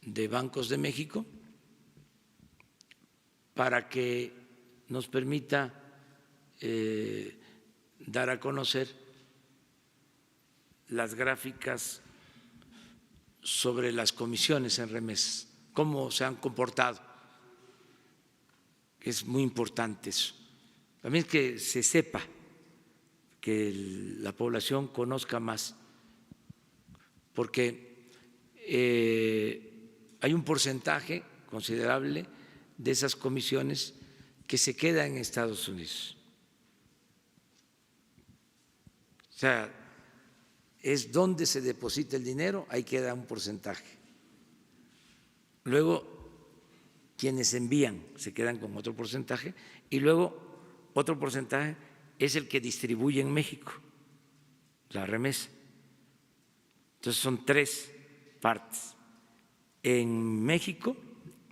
de Bancos de México, para que nos permita dar a conocer las gráficas sobre las comisiones en remesas, cómo se han comportado. Es muy importante eso. También que se sepa, que la población conozca más, porque hay un porcentaje considerable de esas comisiones que se queda en Estados Unidos. O sea, es donde se deposita el dinero, ahí queda un porcentaje. Luego, quienes envían se quedan con otro porcentaje y luego otro porcentaje es el que distribuye en México, la remesa. Entonces son tres partes. En México,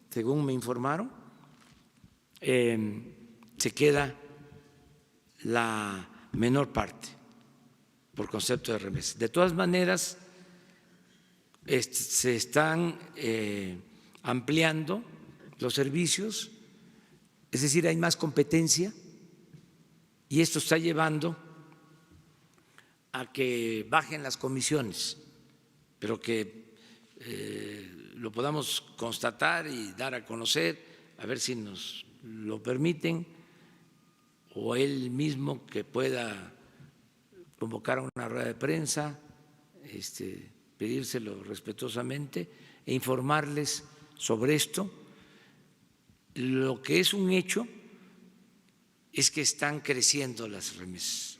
según me informaron, se queda la menor parte por concepto de remesa. De todas maneras, se están ampliando los servicios, es decir, hay más competencia y esto está llevando a que bajen las comisiones, pero que lo podamos constatar y dar a conocer, a ver si nos lo permiten, o él mismo que pueda convocar a una rueda de prensa, pedírselo respetuosamente e informarles sobre esto. Lo que es un hecho es que están creciendo las remesas.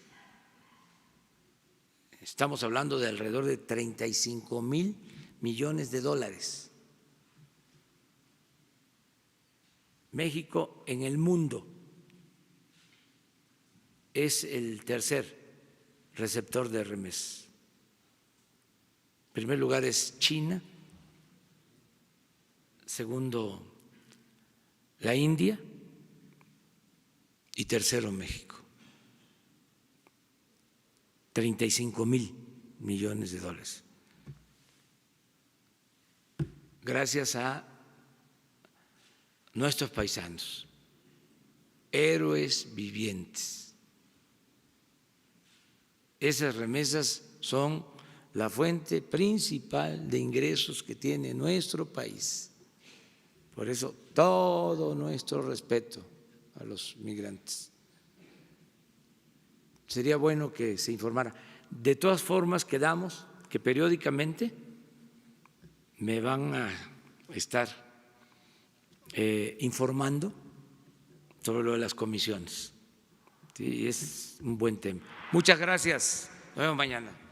Estamos hablando de alrededor de 35,000 millones de dólares. México en el mundo es el tercer receptor de remesas. En primer lugar es China, segundo la India y tercero México. 35,000 millones de dólares. Gracias a nuestros paisanos, héroes vivientes. Esas remesas son la fuente principal de ingresos que tiene nuestro país. Por eso, todo nuestro respeto a los migrantes. Sería bueno que se informara. De todas formas, quedamos que periódicamente me van a estar informando sobre lo de las comisiones. Sí, es un buen tema. Muchas gracias. Nos vemos mañana.